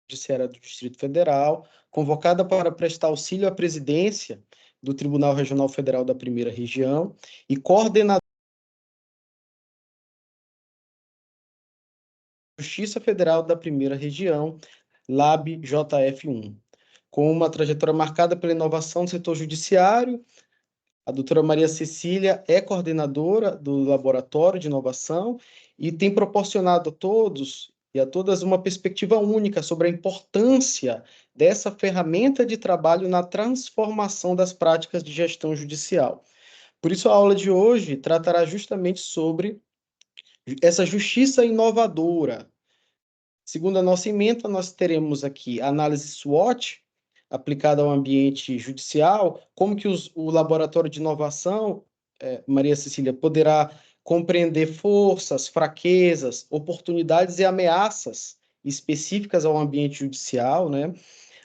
Judiciária do Distrito Federal, convocada para prestar auxílio à presidência do Tribunal Regional Federal da Primeira Região e coordenadora da Justiça Federal da Primeira Região, LAB-JF1. Com uma trajetória marcada pela inovação do setor judiciário, a doutora Maria Cecília é coordenadora do Laboratório de Inovação e tem proporcionado a todos e a todas uma perspectiva única sobre a importância dessa ferramenta de trabalho na transformação das práticas de gestão judicial. Por isso, a aula de hoje tratará justamente sobre essa justiça inovadora. Segundo a nossa ementa, nós teremos aqui a análise SWOT, aplicada ao ambiente judicial, como que o laboratório de inovação, Maria Cecília, poderá compreender forças, fraquezas, oportunidades e ameaças específicas ao ambiente judicial, né?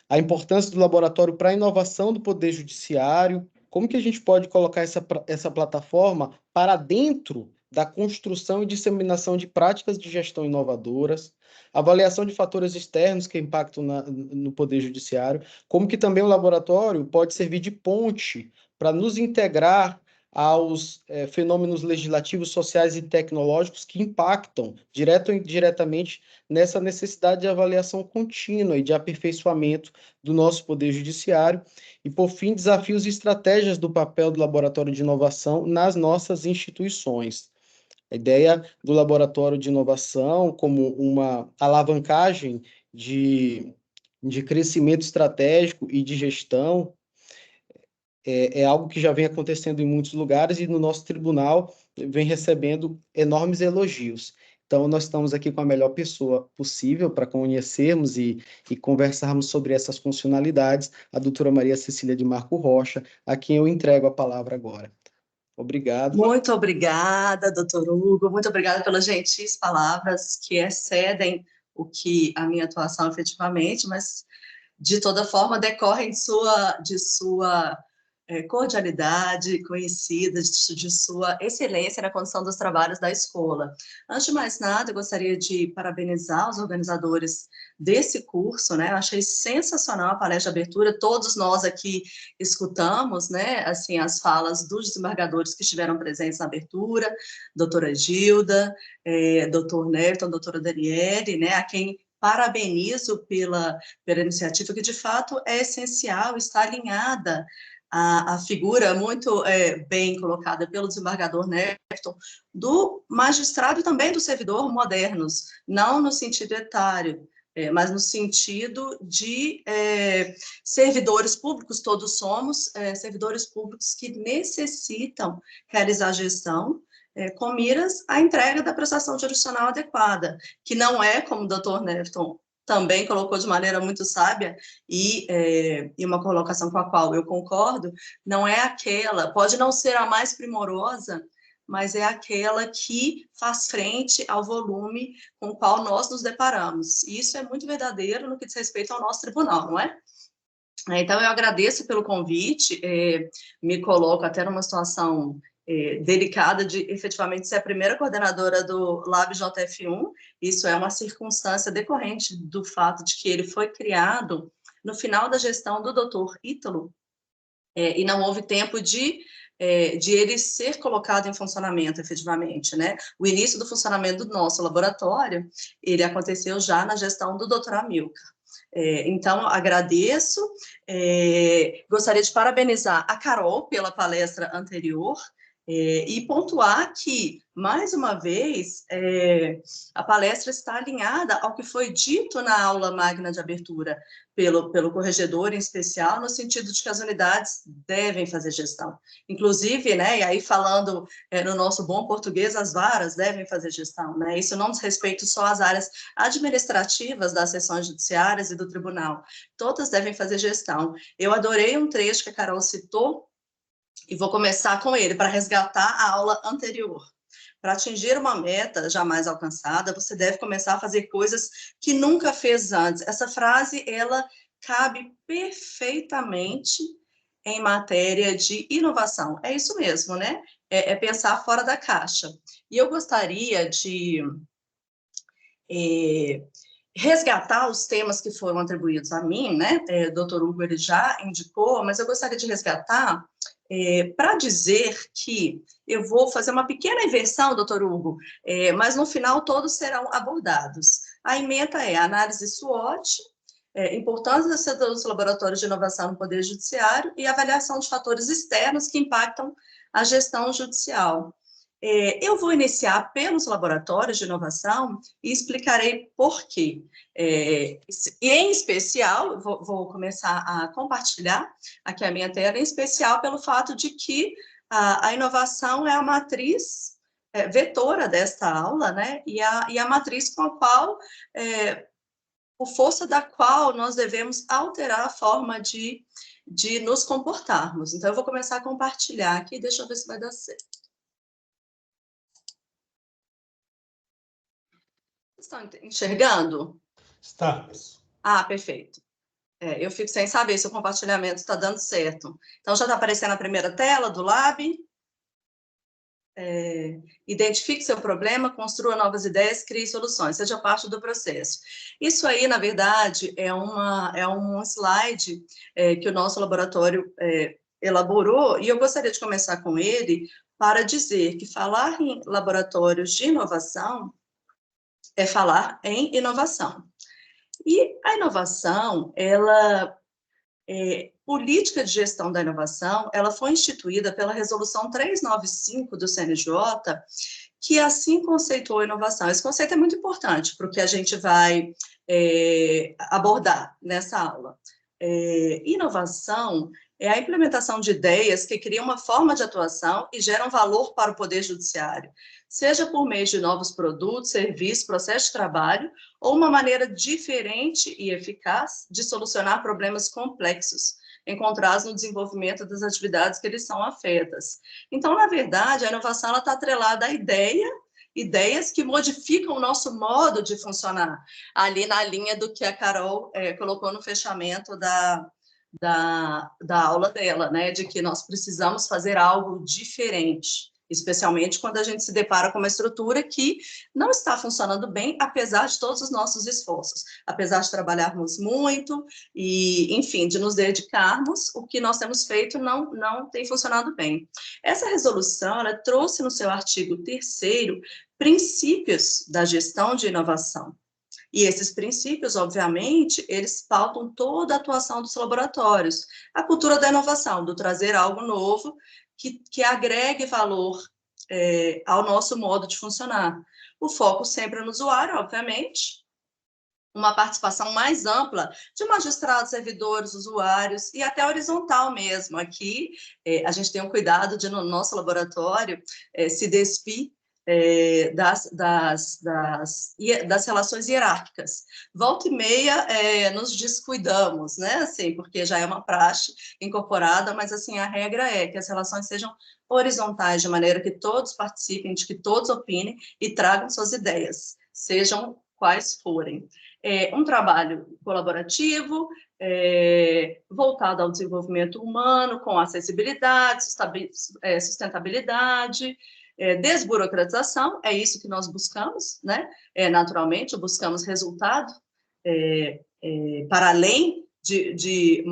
A importância do laboratório para a inovação do poder judiciário, como que a gente pode colocar essa plataforma para dentro da construção e disseminação de práticas de gestão inovadoras, avaliação de fatores externos que impactam no Poder Judiciário, como que também o laboratório pode servir de ponte para nos integrar aos fenômenos legislativos, sociais e tecnológicos que impactam, direto ou indiretamente, nessa necessidade de avaliação contínua e de aperfeiçoamento do nosso Poder Judiciário. E, por fim, desafios e estratégias do papel do Laboratório de Inovação nas nossas instituições. A ideia do laboratório de inovação como uma alavancagem de crescimento estratégico e de gestão é algo que já vem acontecendo em muitos lugares e no nosso tribunal vem recebendo enormes elogios. Então, nós estamos aqui com a melhor pessoa possível para conhecermos e conversarmos sobre essas funcionalidades, a doutora Maria Cecília de Marco Rocha, a quem eu entrego a palavra agora. Obrigado. Muito obrigada, doutor Hugo, muito obrigada pelas gentis palavras que excedem o que a minha atuação efetivamente, mas de toda forma decorrem de sua cordialidade conhecida, de sua excelência na condução dos trabalhos da escola. Antes de mais nada, eu gostaria de parabenizar os organizadores desse curso, né? Eu achei sensacional a palestra de abertura, todos nós aqui escutamos, né, assim, as falas dos desembargadores que estiveram presentes na abertura, doutora Gilda, doutor Neverton, doutora Daniele, né, a quem parabenizo pela iniciativa, que de fato é essencial, está alinhada a figura muito bem colocada pelo desembargador Neverton, do magistrado e também do servidor modernos, não no sentido etário, mas no sentido de servidores públicos, todos somos servidores públicos que necessitam realizar gestão, com miras à entrega da prestação jurisdicional adequada, que não é, como o doutor Neverton também colocou de maneira muito sábia, e uma colocação com a qual eu concordo, não é aquela, pode não ser a mais primorosa, mas é aquela que faz frente ao volume com o qual nós nos deparamos. E isso é muito verdadeiro no que diz respeito ao nosso tribunal, não é? Então, eu agradeço pelo convite, me coloco até numa situação delicada de efetivamente ser a primeira coordenadora do Lab JF1. Isso é uma circunstância decorrente do fato de que ele foi criado no final da gestão do Dr. Ítalo, e não houve tempo de ele ser colocado em funcionamento, efetivamente, né? O início do funcionamento do nosso laboratório, ele aconteceu já na gestão do Dr. Amilcar. Então, agradeço, gostaria de parabenizar a Carol pela palestra anterior, e pontuar que, mais uma vez, a palestra está alinhada ao que foi dito na aula magna de abertura pelo corregedor em especial, no sentido de que as unidades devem fazer gestão. Inclusive, né, e aí falando no nosso bom português, as varas devem fazer gestão, né? Isso não diz respeito só às áreas administrativas das sessões judiciárias e do tribunal. Todas devem fazer gestão. Eu adorei um trecho que a Carol citou, e vou começar com ele, para resgatar a aula anterior. Para atingir uma meta jamais alcançada, você deve começar a fazer coisas que nunca fez antes. Essa frase, ela cabe perfeitamente em matéria de inovação. É isso mesmo, né? É pensar fora da caixa. E eu gostaria de resgatar os temas que foram atribuídos a mim, né? O doutor Hugo ele já indicou, mas eu gostaria de resgatar para dizer que eu vou fazer uma pequena inversão, doutor Hugo, mas no final todos serão abordados. A ementa é a análise SWOT, importância dos laboratórios de inovação no Poder Judiciário e avaliação de fatores externos que impactam a gestão judicial. Eu vou iniciar pelos laboratórios de inovação e explicarei por quê. E, em especial, vou começar a compartilhar aqui a minha tela, em especial pelo fato de que a inovação é a matriz vetora desta aula, né? E a matriz com a qual, por força da qual nós devemos alterar a forma de nos comportarmos. Então, eu vou começar a compartilhar aqui, deixa eu ver se vai dar certo. Estão enxergando? Está. Ah, perfeito. Eu fico sem saber se o compartilhamento está dando certo. Então, já está aparecendo a primeira tela do Lab. Identifique seu problema, construa novas ideias, crie soluções, seja parte do processo. Isso aí, na verdade, é um slide que o nosso laboratório elaborou, e eu gostaria de começar com ele para dizer que falar em laboratórios de inovação é falar em inovação. E a inovação, política de gestão da inovação, ela foi instituída pela Resolução 395 do CNJ, que assim conceituou a inovação. Esse conceito é muito importante para o que a gente vai abordar nessa aula. Inovação é a implementação de ideias que criam uma forma de atuação e geram valor para o Poder Judiciário, seja por meio de novos produtos, serviços, processos de trabalho, ou uma maneira diferente e eficaz de solucionar problemas complexos encontrados no desenvolvimento das atividades que eles são afetas. Então, na verdade, a inovação está atrelada à ideias que modificam o nosso modo de funcionar, ali na linha do que a Carol colocou no fechamento da aula dela, né, de que nós precisamos fazer algo diferente, especialmente quando a gente se depara com uma estrutura que não está funcionando bem, apesar de todos os nossos esforços, apesar de trabalharmos muito e, enfim, de nos dedicarmos, o que nós temos feito não tem funcionado bem. Essa resolução, ela trouxe no seu artigo 3º princípios da gestão de inovação. E esses princípios, obviamente, eles pautam toda a atuação dos laboratórios. A cultura da inovação, do trazer algo novo que agregue valor ao nosso modo de funcionar. O foco sempre no usuário, obviamente, uma participação mais ampla de magistrados, servidores, usuários e até horizontal mesmo. Aqui, a gente tem um cuidado de, no nosso laboratório, se despir das relações hierárquicas. Volta e meia nos descuidamos, né? Assim, porque já é uma praxe incorporada, mas assim, a regra é que as relações sejam horizontais, de maneira que todos participem, de que todos opinem e tragam suas ideias, sejam quais forem. Um trabalho colaborativo, voltado ao desenvolvimento humano, com acessibilidade, sustentabilidade, desburocratização, é isso que nós buscamos, né? Naturalmente, buscamos resultado para além de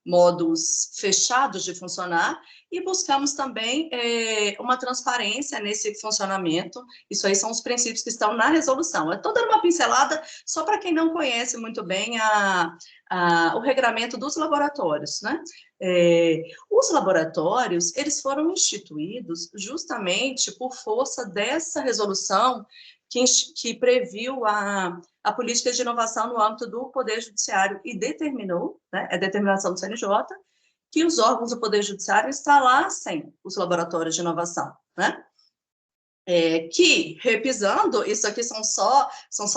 modos fechados de funcionar, e buscamos também uma transparência nesse funcionamento. Isso aí são os princípios que estão na resolução. Eu estou dando uma pincelada só para quem não conhece muito bem o regramento dos laboratórios, né? Os laboratórios, eles foram instituídos justamente por força dessa resolução que previu a política de inovação no âmbito do Poder Judiciário e determinou, né, a determinação do CNJ, que os órgãos do Poder Judiciário instalassem os laboratórios de inovação, né? Que, repisando, isso aqui são só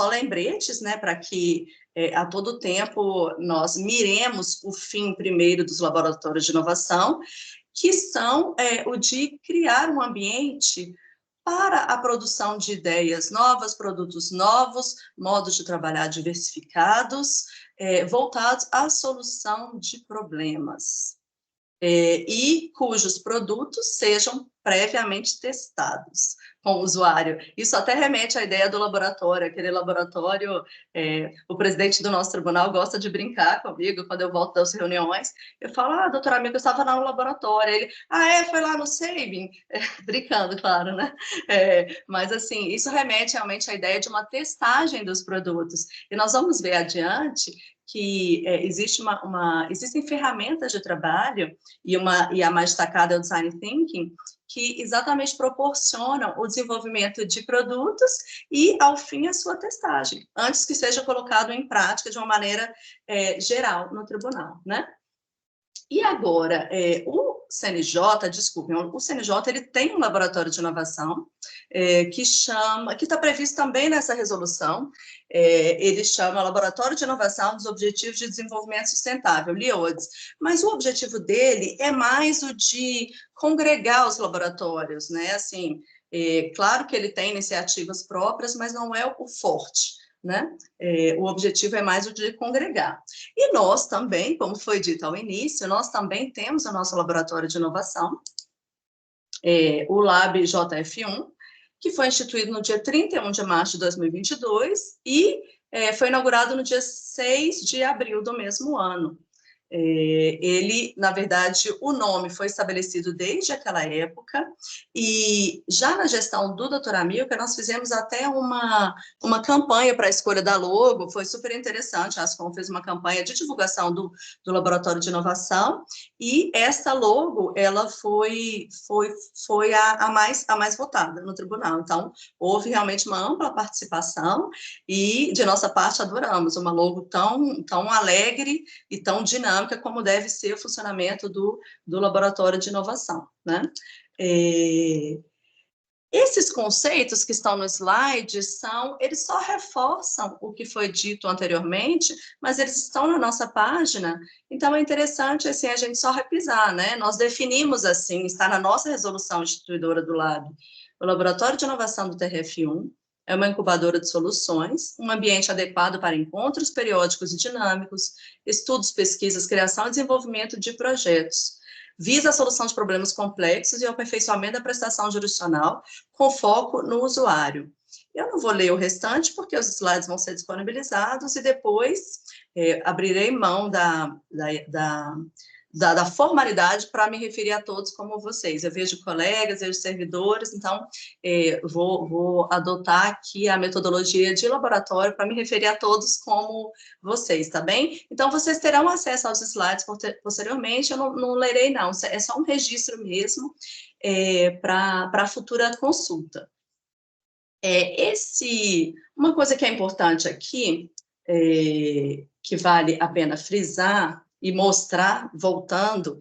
lembretes, né, para que a todo tempo nós miremos o fim primeiro dos laboratórios de inovação, que são o de criar um ambiente para a produção de ideias novas, produtos novos, modos de trabalhar diversificados, voltados à solução de problemas, e cujos produtos sejam previamente testados com o usuário. Isso até remete à ideia do laboratório, aquele laboratório, o presidente do nosso tribunal gosta de brincar comigo quando eu volto das reuniões, eu falo, doutor amigo, eu estava lá no laboratório, ele, foi lá no Sabin? Brincando, claro, né? Mas, assim, isso remete realmente à ideia de uma testagem dos produtos, e nós vamos ver adiante que existem ferramentas de trabalho, e a mais destacada é o Design Thinking, que exatamente proporcionam o desenvolvimento de produtos e, ao fim, a sua testagem, antes que seja colocado em prática de uma maneira geral no tribunal, né? E agora, o CNJ, desculpem, o CNJ ele tem um laboratório de inovação que está previsto também nessa resolução, ele chama Laboratório de Inovação dos Objetivos de Desenvolvimento Sustentável, LIODES, mas o objetivo dele é mais o de congregar os laboratórios, né? Assim, claro que ele tem iniciativas próprias, mas não é o forte, né? O objetivo é mais o de congregar. E nós também, como foi dito ao início, nós também temos o nosso laboratório de inovação, o Lab JF1, que foi instituído no dia 31 de março de 2022 e foi inaugurado no dia 6 de abril do mesmo ano. Ele, na verdade, o nome foi estabelecido desde aquela época, e já na gestão do Dr. Amilcar, nós fizemos até uma campanha para a escolha da logo, foi super interessante, a Ascom fez uma campanha de divulgação do Laboratório de Inovação, e essa logo, ela foi a mais votada no tribunal, então, houve realmente uma ampla participação, e, de nossa parte, adoramos uma logo tão alegre e tão dinâmica como deve ser o funcionamento do laboratório de inovação, né? Esses conceitos que estão no slide eles só reforçam o que foi dito anteriormente, mas eles estão na nossa página, então é interessante, assim, a gente só repisar, né? Nós definimos, assim, está na nossa resolução instituidora do LAB, o Laboratório de Inovação do TRF1 é uma incubadora de soluções, um ambiente adequado para encontros periódicos e dinâmicos, estudos, pesquisas, criação e desenvolvimento de projetos. Visa a solução de problemas complexos e o aperfeiçoamento da prestação jurisdicional com foco no usuário. Eu não vou ler o restante, porque os slides vão ser disponibilizados e depois abrirei mão da formalidade para me referir a todos como vocês. Eu vejo colegas, vejo servidores, então vou adotar aqui a metodologia de laboratório para me referir a todos como vocês, tá bem? Então, vocês terão acesso aos slides posteriormente, eu não lerei não, é só um registro mesmo para a futura consulta. Uma coisa que é importante aqui, que vale a pena frisar, e mostrar, voltando,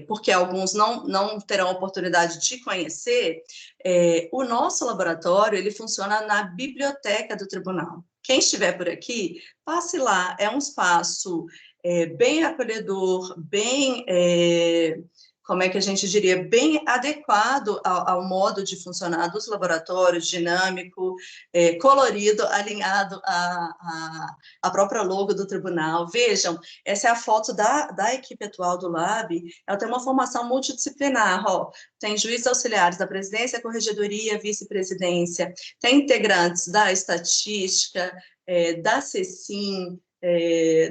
porque alguns não terão oportunidade de conhecer, o nosso laboratório, ele funciona na biblioteca do tribunal. Quem estiver por aqui, passe lá, é um espaço bem acolhedor, bem, como é que a gente diria, bem adequado ao modo de funcionar dos laboratórios, dinâmico, colorido, alinhado à própria logo do tribunal. Vejam, essa é a foto da equipe atual do LAB, ela tem uma formação multidisciplinar, tem juízes auxiliares da presidência, corregedoria, vice-presidência, tem integrantes da estatística, da CECIM,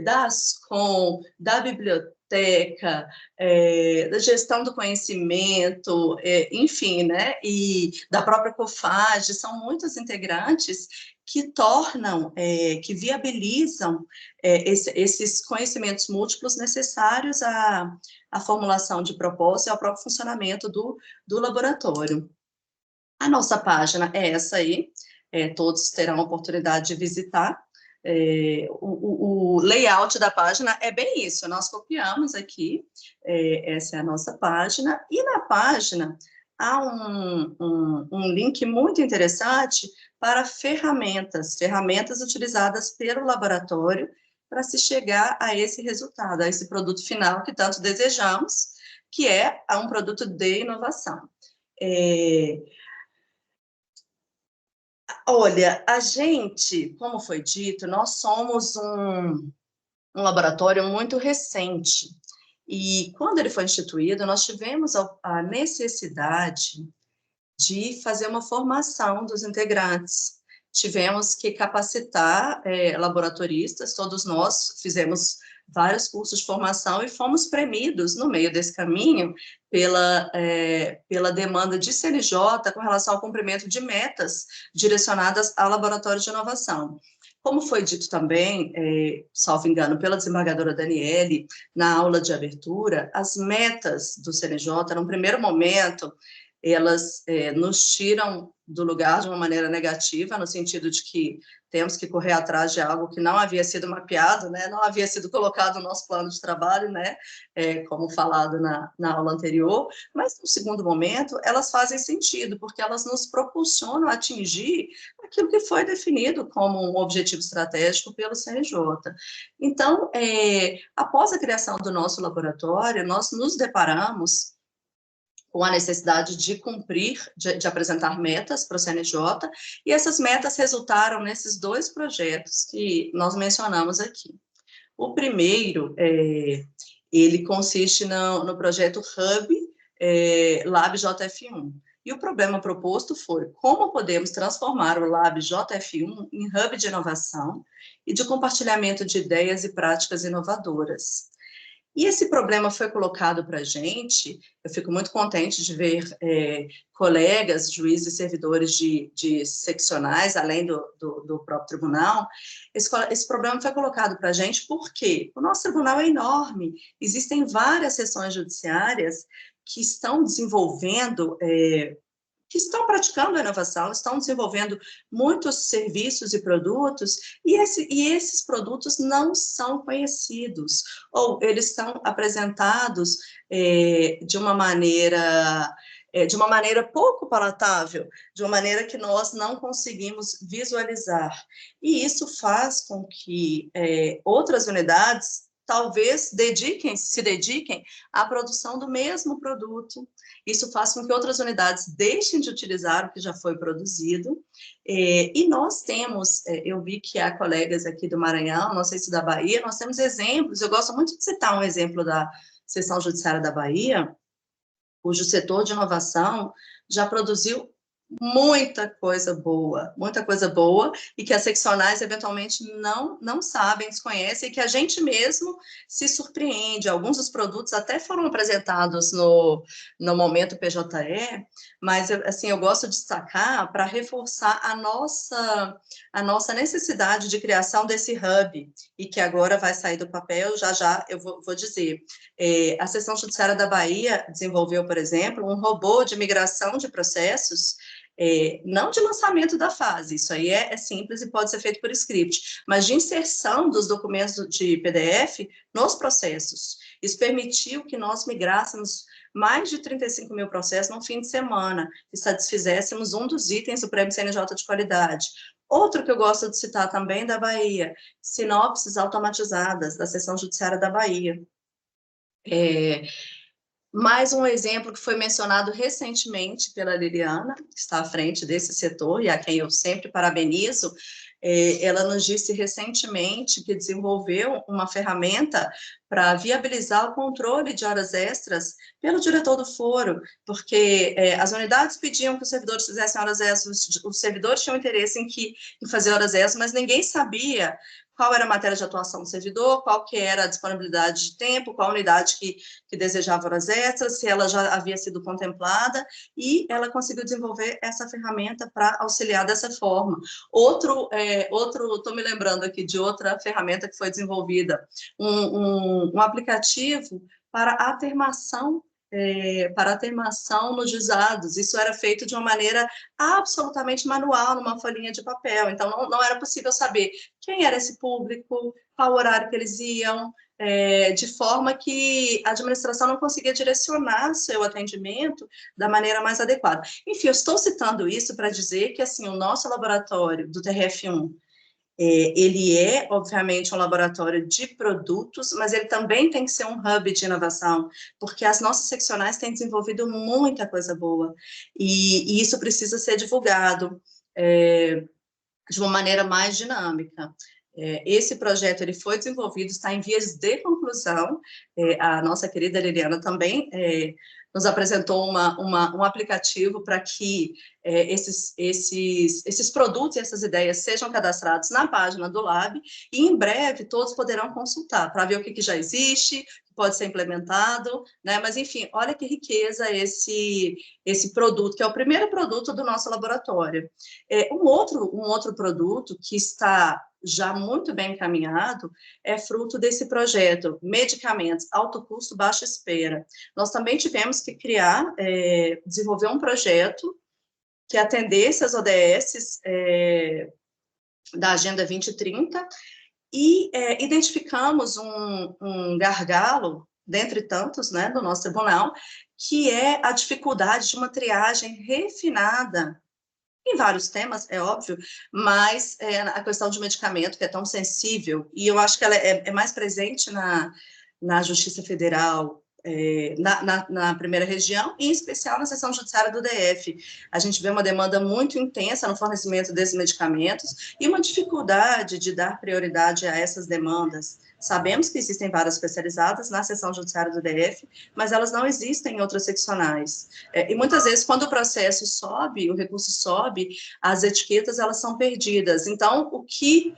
da Ascom, da biblioteca, da gestão do conhecimento, enfim, né, e da própria COFAGE, são muitos integrantes que tornam, que viabilizam esses conhecimentos múltiplos necessários à formulação de propostas e ao próprio funcionamento do laboratório. A nossa página é essa aí, todos terão a oportunidade de visitar. O layout da página é bem isso, nós copiamos aqui, essa é a nossa página, e na página há um link muito interessante para ferramentas utilizadas pelo laboratório para se chegar a esse resultado, a esse produto final que tanto desejamos, que é um produto de inovação. Olha, a gente, como foi dito, nós somos um laboratório muito recente. E quando ele foi instituído, nós tivemos a necessidade de fazer uma formação dos integrantes. Tivemos que capacitar laboratoristas, todos nós fizemos vários cursos de formação e fomos premidos no meio desse caminho pela demanda de CNJ com relação ao cumprimento de metas direcionadas a laboratórios de inovação. Como foi dito também, salvo engano, pela desembargadora Daniele, na aula de abertura, as metas do CNJ, no primeiro momento, elas nos tiram do lugar de uma maneira negativa, no sentido de que temos que correr atrás de algo que não havia sido mapeado, né? Não havia sido colocado no nosso plano de trabalho, né? Como falado na aula anterior, mas no segundo momento elas fazem sentido, porque elas nos propulsionam a atingir aquilo que foi definido como um objetivo estratégico pelo CNJ. Então, após a criação do nosso laboratório, nós nos deparamos com a necessidade de cumprir, de apresentar metas para o CNJ, e essas metas resultaram nesses 2 projetos que nós mencionamos aqui. O primeiro, ele consiste no projeto Hub Lab JF1, e o problema proposto foi como podemos transformar o Lab JF1 em hub de inovação e de compartilhamento de ideias e práticas inovadoras. E esse problema foi colocado para a gente, eu fico muito contente de ver colegas, juízes e servidores de seccionais, além do próprio tribunal, esse problema foi colocado para a gente porque o nosso tribunal é enorme, existem várias seções judiciárias que estão desenvolvendo que estão praticando a inovação, estão desenvolvendo muitos serviços e produtos, e esses produtos não são conhecidos, ou eles são apresentados de uma maneira pouco palatável, de uma maneira que nós não conseguimos visualizar. E isso faz com que outras unidades talvez se dediquem à produção do mesmo produto. Isso faz com que outras unidades deixem de utilizar o que já foi produzido. E nós temos, eu vi que há colegas aqui do Maranhão, não sei se da Bahia, nós temos exemplos, eu gosto muito de citar um exemplo da Seção Judiciária da Bahia, cujo setor de inovação já produziu muita coisa boa, e que as seccionais eventualmente não sabem, desconhecem, e que a gente mesmo se surpreende. Alguns dos produtos até foram apresentados no momento PJE, mas assim, eu gosto de destacar para reforçar a nossa necessidade de criação desse hub, e que agora vai sair do papel, já eu vou dizer. A Seção Judiciária da Bahia desenvolveu, por exemplo, um robô de migração de processos, não de lançamento da fase, isso aí é simples e pode ser feito por script, mas de inserção dos documentos de PDF nos processos. Isso permitiu que nós migrássemos mais de 35 mil processos num fim de semana, e satisfizéssemos um dos itens do Prêmio CNJ de qualidade. Outro que eu gosto de citar também da Bahia, sinopses automatizadas da Seção Judiciária da Bahia. Mais um exemplo que foi mencionado recentemente pela Liliana, que está à frente desse setor, e a quem eu sempre parabenizo. Ela nos disse recentemente que desenvolveu uma ferramenta para viabilizar o controle de horas extras pelo diretor do foro, porque as unidades pediam que os servidores fizessem horas extras, os servidores tinham interesse em fazer horas extras, mas ninguém sabia qual era a matéria de atuação do servidor, qual que era a disponibilidade de tempo, qual unidade que desejava horas extras, se ela já havia sido contemplada, e ela conseguiu desenvolver essa ferramenta para auxiliar dessa forma. Estou me lembrando aqui de outra ferramenta que foi desenvolvida, um aplicativo para atermação nos juizados. Isso era feito de uma maneira absolutamente manual, numa folhinha de papel, então não era possível saber quem era esse público, qual horário que eles iam, de forma que a administração não conseguia direcionar seu atendimento da maneira mais adequada. Enfim, eu estou citando isso para dizer que, assim, o nosso laboratório do TRF1, ele é, obviamente, um laboratório de produtos, mas ele também tem que ser um hub de inovação, porque as nossas seccionais têm desenvolvido muita coisa boa, e isso precisa ser divulgado de uma maneira mais dinâmica. Esse projeto ele foi desenvolvido, está em vias de conclusão. A nossa querida Liliana também nos apresentou um aplicativo para que esses produtos e essas ideias sejam cadastrados na página do Lab, e em breve todos poderão consultar para ver o que já existe, pode ser implementado, né? Mas, enfim, olha que riqueza esse produto, que é o primeiro produto do nosso laboratório. Um outro produto que está já muito bem encaminhado é fruto desse projeto, Medicamentos, Alto Custo, Baixa Espera. Nós também tivemos que desenvolver um projeto que atendesse as ODS da Agenda 2030, e identificamos um gargalo, dentre tantos, né, do nosso tribunal, que é a dificuldade de uma triagem refinada em vários temas, é óbvio, mas a questão de medicamento, que é tão sensível, e eu acho que ela é mais presente na Justiça Federal, na primeira região, e em especial na seção judiciária do DF. A gente vê uma demanda muito intensa no fornecimento desses medicamentos e uma dificuldade de dar prioridade a essas demandas. Sabemos que existem varas especializadas na seção judiciária do DF, mas elas não existem em outras seccionais. E muitas vezes, quando o processo sobe, o recurso sobe, as etiquetas elas são perdidas. Então, o que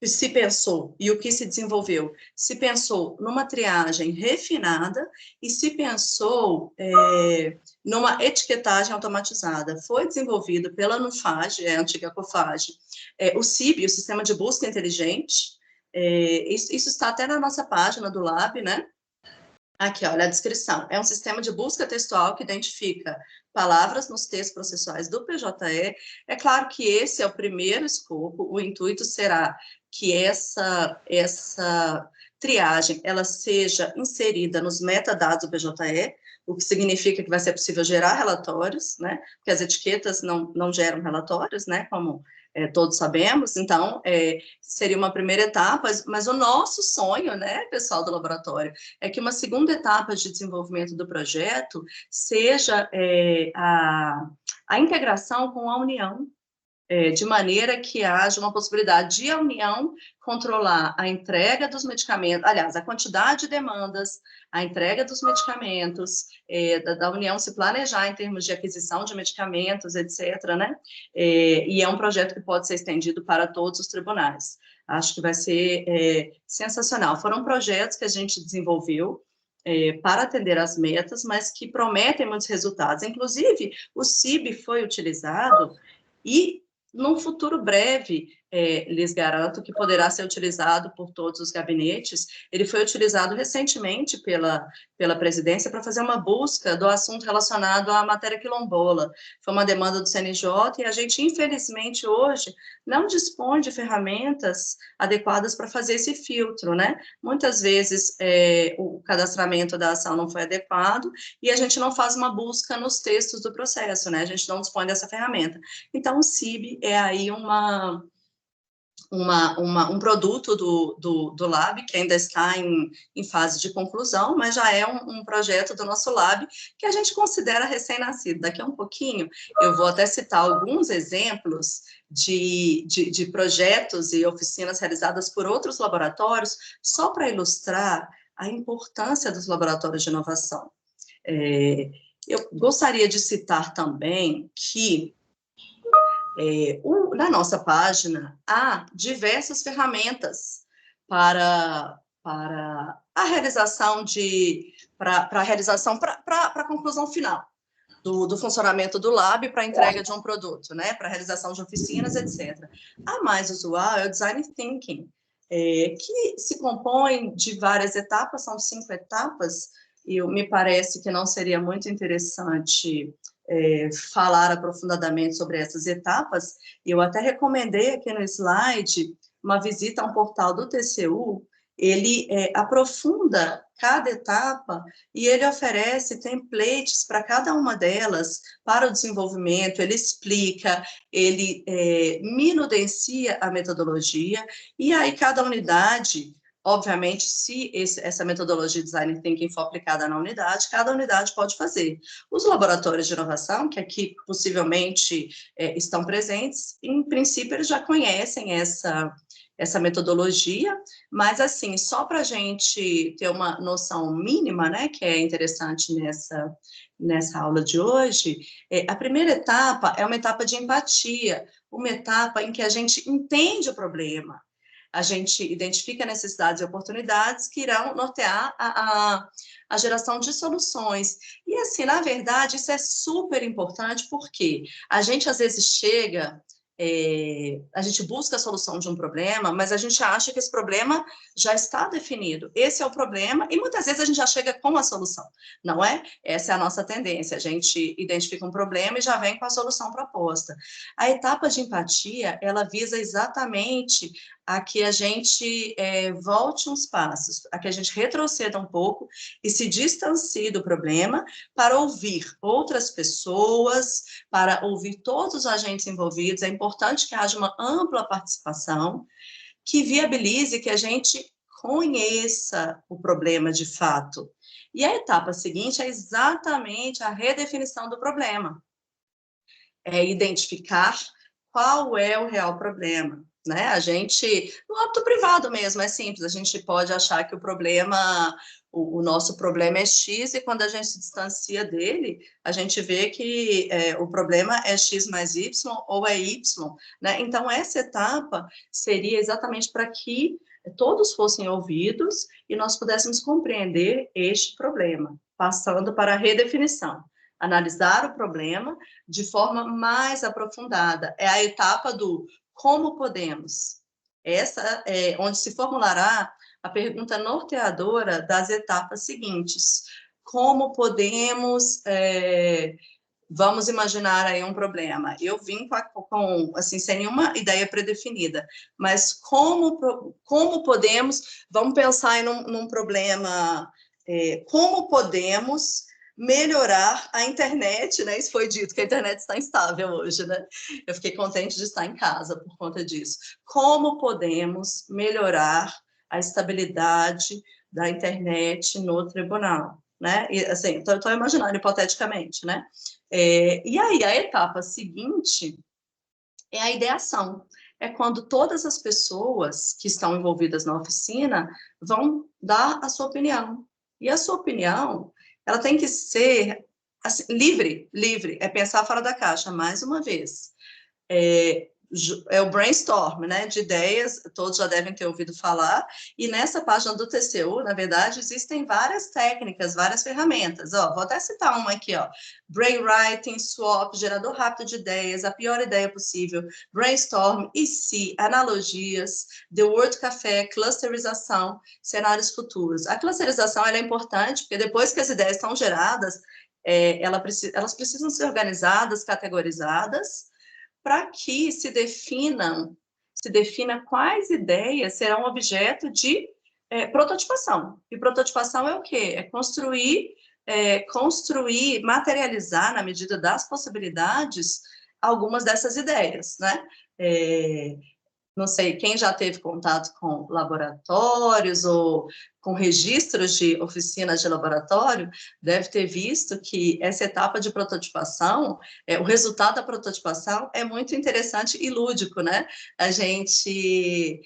se pensou e o que se desenvolveu? Se pensou numa triagem refinada e se pensou numa etiquetagem automatizada. Foi desenvolvido pela NUFAG, a antiga COFAG, o CIB, o Sistema de Busca Inteligente. Isso está até na nossa página do Lab, né? Aqui, olha a descrição. É um sistema de busca textual que identifica palavras nos textos processuais do PJE. É claro que esse é o primeiro escopo, o intuito será que essa triagem ela seja inserida nos metadados do PJE, o que significa que vai ser possível gerar relatórios, né? Porque as etiquetas não geram relatórios, né? Como todos sabemos, então seria uma primeira etapa, mas o nosso sonho, né, pessoal do laboratório, é que uma segunda etapa de desenvolvimento do projeto seja a integração com a União, de maneira que haja uma possibilidade de a União controlar a entrega dos medicamentos, aliás, a quantidade de demandas, a entrega dos medicamentos, da União se planejar em termos de aquisição de medicamentos, etc., né? E é um projeto que pode ser estendido para todos os tribunais. Acho que vai ser sensacional. Foram projetos que a gente desenvolveu para atender às metas, mas que prometem muitos resultados. Inclusive, o CIB foi utilizado e num futuro breve, lhes garanto que poderá ser utilizado por todos os gabinetes. Ele foi utilizado recentemente pela presidência para fazer uma busca do assunto relacionado à matéria quilombola. Foi uma demanda do CNJ e a gente, infelizmente, hoje, não dispõe de ferramentas adequadas para fazer esse filtro, né? Muitas vezes o cadastramento da ação não foi adequado e a gente não faz uma busca nos textos do processo, né? A gente não dispõe dessa ferramenta. Então, o CIB é aí um produto do Lab, que ainda está em fase de conclusão, mas já é um projeto do nosso Lab, que a gente considera recém-nascido. Daqui a um pouquinho, eu vou até citar alguns exemplos de projetos e oficinas realizadas por outros laboratórios, só para ilustrar a importância dos laboratórios de inovação. Eu gostaria de citar também que na nossa página há diversas ferramentas para a realização para a conclusão final do funcionamento do Lab para a entrega de um produto, né, para a realização de oficinas, etc. A mais usual é o Design Thinking, que se compõe de várias etapas, são 5 etapas, e me parece que não seria muito interessante falar aprofundadamente sobre essas etapas. Eu até recomendei aqui no slide uma visita a um portal do TCU. Ele aprofunda cada etapa e ele oferece templates para cada uma delas para o desenvolvimento, ele explica, ele minudencia a metodologia, e aí cada unidade, obviamente, se essa metodologia de Design Thinking for aplicada na unidade, cada unidade pode fazer. Os laboratórios de inovação, que aqui possivelmente estão presentes, em princípio eles já conhecem essa metodologia, mas assim, só para a gente ter uma noção mínima, né, que é interessante nessa aula de hoje, a primeira etapa é uma etapa de empatia, uma etapa em que a gente entende o problema, a gente identifica necessidades e oportunidades que irão nortear a geração de soluções. E assim, na verdade, isso é super importante porque a gente às vezes chega a gente busca a solução de um problema, mas a gente acha que esse problema já está definido. Esse é o problema, e muitas vezes a gente já chega com a solução, não é? Essa é a nossa tendência, a gente identifica um problema e já vem com a solução proposta. A etapa de empatia, ela visa exatamente a que a gente volte uns passos, a que a gente retroceda um pouco e se distancie do problema para ouvir outras pessoas, para ouvir todos os agentes envolvidos. É importante que haja uma ampla participação que viabilize que a gente conheça o problema de fato. E a etapa seguinte é exatamente a redefinição do problema. É identificar qual é o real problema, né? A gente, no âmbito privado mesmo, é simples, a gente pode achar que o problema, o nosso problema é X, e quando a gente se distancia dele, a gente vê que o problema é X mais Y ou é Y, né? Então, essa etapa seria exatamente para que todos fossem ouvidos e nós pudéssemos compreender este problema, passando para a redefinição. Analisar o problema de forma mais aprofundada. É a etapa do como podemos. Essa é onde se formulará a pergunta norteadora das etapas seguintes. Como podemos... vamos imaginar aí um problema. Eu vim assim, sem nenhuma ideia predefinida, mas como podemos... Vamos pensar aí num problema... como podemos melhorar a internet, né? Isso foi dito, que a internet está instável hoje, né? Eu fiquei contente de estar em casa por conta disso. Como podemos melhorar a estabilidade da internet no tribunal, né? E, assim, estou imaginando hipoteticamente, né? E aí, a etapa seguinte é a ideação. É quando todas as pessoas que estão envolvidas na oficina vão dar a sua opinião. E a sua opinião, ela tem que ser assim, livre, é pensar fora da caixa, mais uma vez. É o brainstorm, né, de ideias, todos já devem ter ouvido falar, e nessa página do TCU, na verdade, existem várias técnicas, várias ferramentas, vou até citar uma aqui, brainwriting, swap, gerador rápido de ideias, a pior ideia possível, brainstorm, e se, analogias, The Word Café, clusterização, cenários futuros. A clusterização ela é importante, porque depois que as ideias estão geradas, elas precisam ser organizadas, categorizadas, para que se defina quais ideias serão objeto de prototipação. E prototipação é o quê? É construir, materializar, na medida das possibilidades, algumas dessas ideias, né? Não sei, quem já teve contato com laboratórios ou com registros de oficinas de laboratório, deve ter visto que essa etapa de prototipação, o resultado da prototipação é muito interessante e lúdico, né? A gente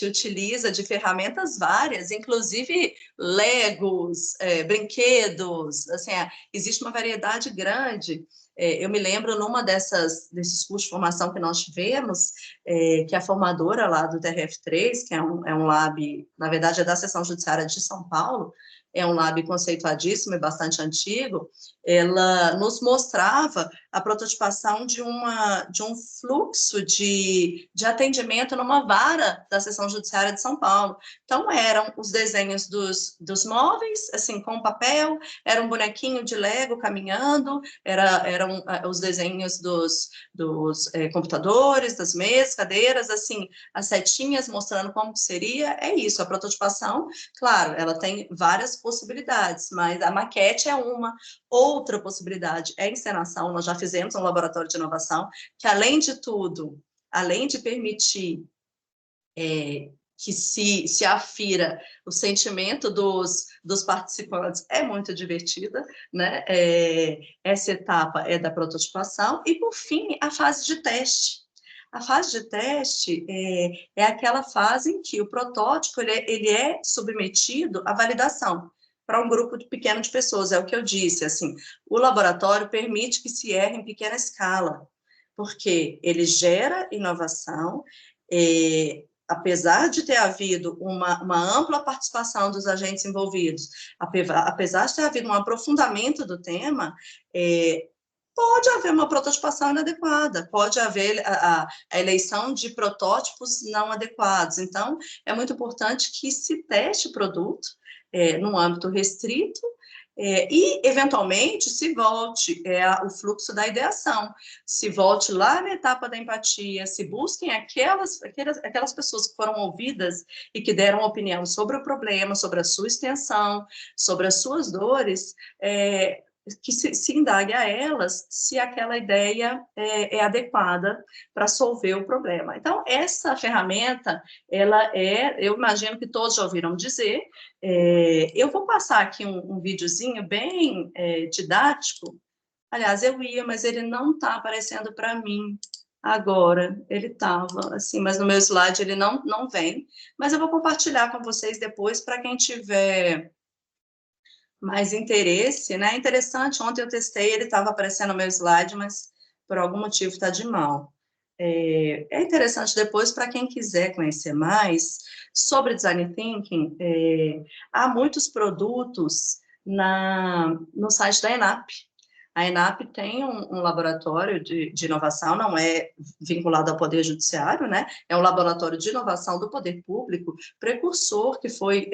utiliza de ferramentas várias, inclusive Legos, brinquedos, assim, existe uma variedade grande. Eu me lembro numa desses cursos de formação que nós tivemos, que a formadora lá do TRF3, que é um lab, na verdade é da Seção Judiciária de São Paulo, é um lab conceituadíssimo e bastante antigo, ela nos mostrava a prototipação de um fluxo de atendimento numa vara da Seção Judiciária de São Paulo. Então, eram os desenhos dos móveis, assim, com papel, era um bonequinho de Lego caminhando, eram os desenhos dos computadores, das mesas, cadeiras, assim, as setinhas mostrando como que seria. É isso, a prototipação, claro, ela tem várias possibilidades, mas a maquete é uma. Outra possibilidade é a encenação. Nós já fizemos um laboratório de inovação que, além de tudo, além de permitir que se afira o sentimento dos participantes, é muito divertida, né? Essa etapa é da prototipação e, por fim, a fase de teste. A fase de teste é aquela fase em que o protótipo ele é submetido à validação para um grupo pequeno de pessoas, é o que eu disse, assim, o laboratório permite que se erre em pequena escala, porque ele gera inovação, apesar de ter havido uma ampla participação dos agentes envolvidos, apesar de ter havido um aprofundamento do tema, pode haver uma prototipação inadequada, pode haver a eleição de protótipos não adequados. Então, é muito importante que se teste o produto num âmbito restrito e, eventualmente, se volte o fluxo da ideação, se volte lá na etapa da empatia, se busquem aquelas pessoas que foram ouvidas e que deram opinião sobre o problema, sobre a sua extensão, sobre as suas dores, que se indague a elas se aquela ideia é adequada para solver o problema. Então, essa ferramenta, eu imagino que todos já ouviram dizer, eu vou passar aqui um videozinho bem didático. Aliás, eu ia, mas ele não está aparecendo para mim agora. Ele estava, assim, mas no meu slide ele não vem. Mas eu vou compartilhar com vocês depois, para quem tiver mais interesse, né? Interessante, ontem eu testei, ele estava aparecendo no meu slide, mas por algum motivo está de mal. É interessante depois, para quem quiser conhecer mais sobre Design Thinking, há muitos produtos no site da ENAP. A ENAP tem um laboratório de inovação, não é vinculado ao Poder Judiciário, né? É um laboratório de inovação do poder público, precursor que foi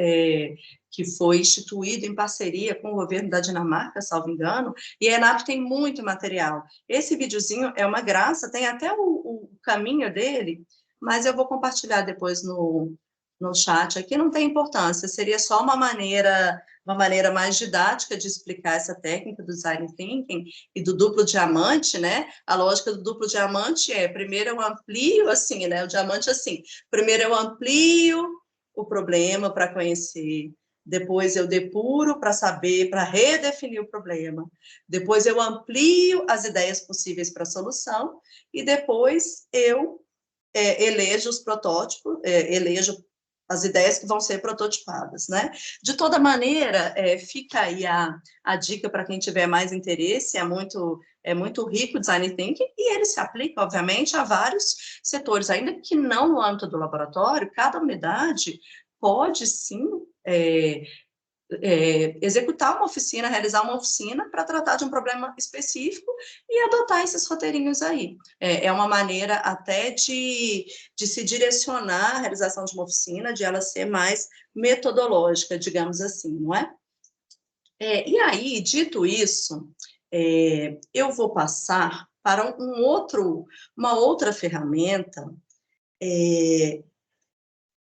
instituído em parceria com o governo da Dinamarca, salvo engano, e a ENAP tem muito material. Esse videozinho é uma graça, tem até o caminho dele, mas eu vou compartilhar depois no chat aqui, não tem importância, seria só uma maneira mais didática de explicar essa técnica do Design Thinking e do duplo diamante, né? A lógica do duplo diamante primeiro eu amplio, assim, né? O diamante, assim, primeiro eu amplio o problema para conhecer, depois eu depuro para saber, para redefinir o problema, depois eu amplio as ideias possíveis para a solução e depois eu elejo os protótipos, elejo as ideias que vão ser prototipadas, né? De toda maneira, fica aí a dica para quem tiver mais interesse, é muito rico o Design Thinking, e ele se aplica, obviamente, a vários setores, ainda que não no âmbito do laboratório, cada unidade pode, sim, executar uma oficina, realizar uma oficina para tratar de um problema específico e adotar esses roteirinhos aí. É uma maneira até de se direcionar a realização de uma oficina, de ela ser mais metodológica, digamos assim, não é? E aí, dito isso, eu vou passar para uma outra ferramenta,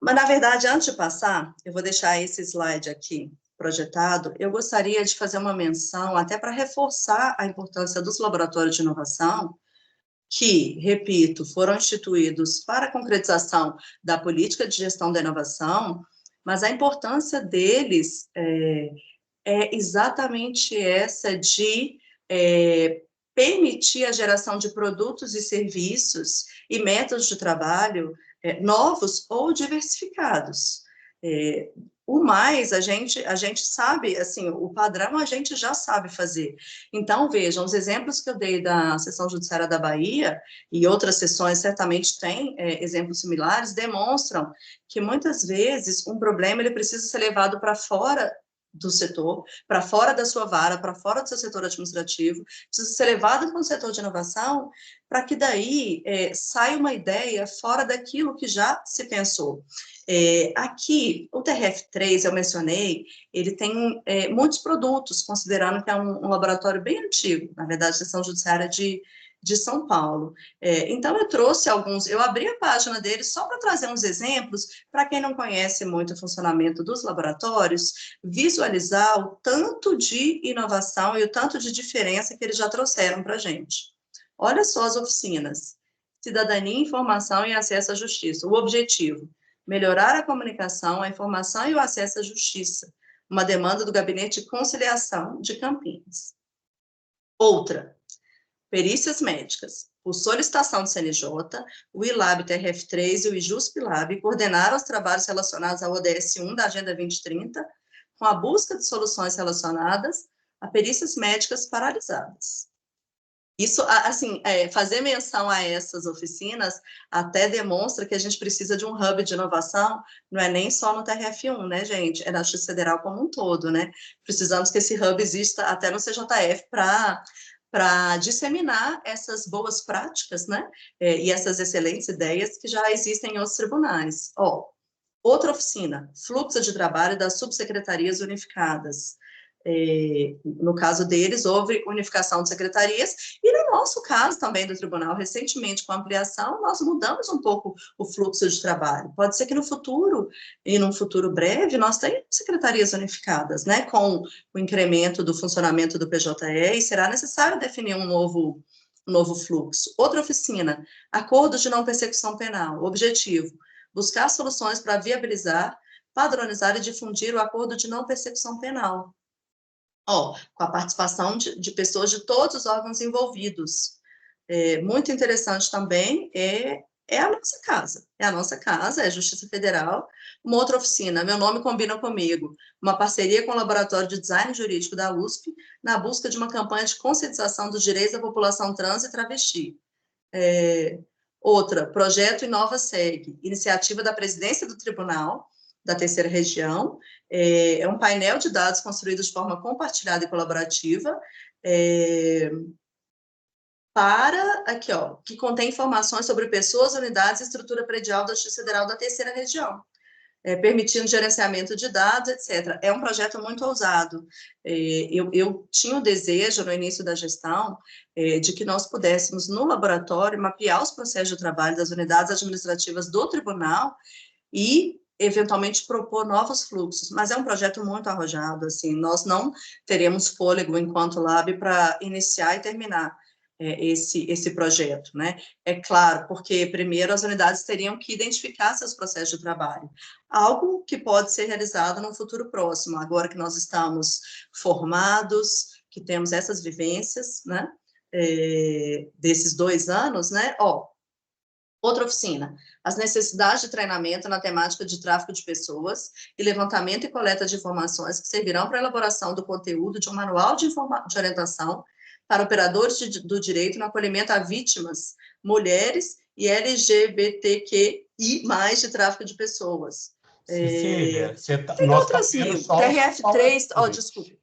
mas, na verdade, antes de passar, eu vou deixar esse slide aqui projetado, eu gostaria de fazer uma menção, até para reforçar a importância dos laboratórios de inovação, que, repito, foram instituídos para a concretização da política de gestão da inovação, mas a importância deles é exatamente essa de permitir a geração de produtos e serviços e métodos de trabalho novos ou diversificados. O mais, a gente sabe, assim, o padrão a gente já sabe fazer. Então, vejam, os exemplos que eu dei da Seção Judiciária da Bahia, e outras sessões certamente têm exemplos similares, demonstram que, muitas vezes, um problema ele precisa ser levado para fora do setor, para fora da sua vara, para fora do seu setor administrativo, precisa ser levado para um setor de inovação, para que daí saia uma ideia fora daquilo que já se pensou. Aqui, o TRF3, eu mencionei, ele tem muitos produtos, considerando que é um laboratório bem antigo, na verdade, Seção Judiciária de São Paulo. Então, eu trouxe eu abri a página dele só para trazer uns exemplos, para quem não conhece muito o funcionamento dos laboratórios, visualizar o tanto de inovação e o tanto de diferença que eles já trouxeram para a gente. Olha só as oficinas: cidadania, informação e acesso à justiça. O objetivo: melhorar a comunicação, a informação e o acesso à justiça, uma demanda do Gabinete de Conciliação de Campinas. Outra: perícias médicas, por solicitação do CNJ, o ILAB TRF3 e o IJUSP-LAB coordenaram os trabalhos relacionados ao ODS 1 da Agenda 2030, com a busca de soluções relacionadas a perícias médicas paralisadas. Isso, assim, fazer menção a essas oficinas até demonstra que a gente precisa de um hub de inovação, não é nem só no TRF1, né, gente? É na Justiça Federal como um todo, né? Precisamos que esse hub exista até no CJF para disseminar essas boas práticas, né? E essas excelentes ideias que já existem em outros tribunais. Outra oficina, fluxo de trabalho das subsecretarias unificadas. No caso deles, houve unificação de secretarias, e no nosso caso também do tribunal, recentemente com a ampliação, nós mudamos um pouco o fluxo de trabalho. Pode ser que no futuro, e num futuro breve, nós tenhamos secretarias unificadas, né, com o incremento do funcionamento do PJE, e será necessário definir um novo fluxo. Outra oficina, acordos de não persecução penal. Objetivo, buscar soluções para viabilizar, padronizar e difundir o acordo de não persecução penal. Com a participação de pessoas de todos os órgãos envolvidos. Muito interessante também é a nossa casa. É a nossa casa, é a Justiça Federal. Uma outra oficina, Meu Nome Combina Comigo, uma parceria com o Laboratório de Design Jurídico da USP, na busca de uma campanha de conscientização dos direitos da população trans e travesti. Outra, Projeto Inova Segue, iniciativa da Presidência do Tribunal, da Terceira Região, é um painel de dados construído de forma compartilhada e colaborativa, que contém informações sobre pessoas, unidades e estrutura predial da Justiça Federal da Terceira Região, permitindo gerenciamento de dados, etc. É um projeto muito ousado. Eu tinha o desejo, no início da gestão, de que nós pudéssemos, no laboratório, mapear os processos de trabalho das unidades administrativas do tribunal e eventualmente propor novos fluxos, mas é um projeto muito arrojado, assim, nós não teremos fôlego enquanto Lab para iniciar e terminar esse projeto, né? É claro, porque primeiro as unidades teriam que identificar seus processos de trabalho, algo que pode ser realizado no futuro próximo, agora que nós estamos formados, que temos essas vivências, né? Desses 2 anos, né? Outra oficina, as necessidades de treinamento na temática de tráfico de pessoas e levantamento e coleta de informações que servirão para a elaboração do conteúdo de um manual de orientação para operadores do direito no acolhimento a vítimas, mulheres e LGBTQI+, de tráfico de pessoas. Cecília, tem nós outras, estamos vendo sim. só TRF3, desculpe.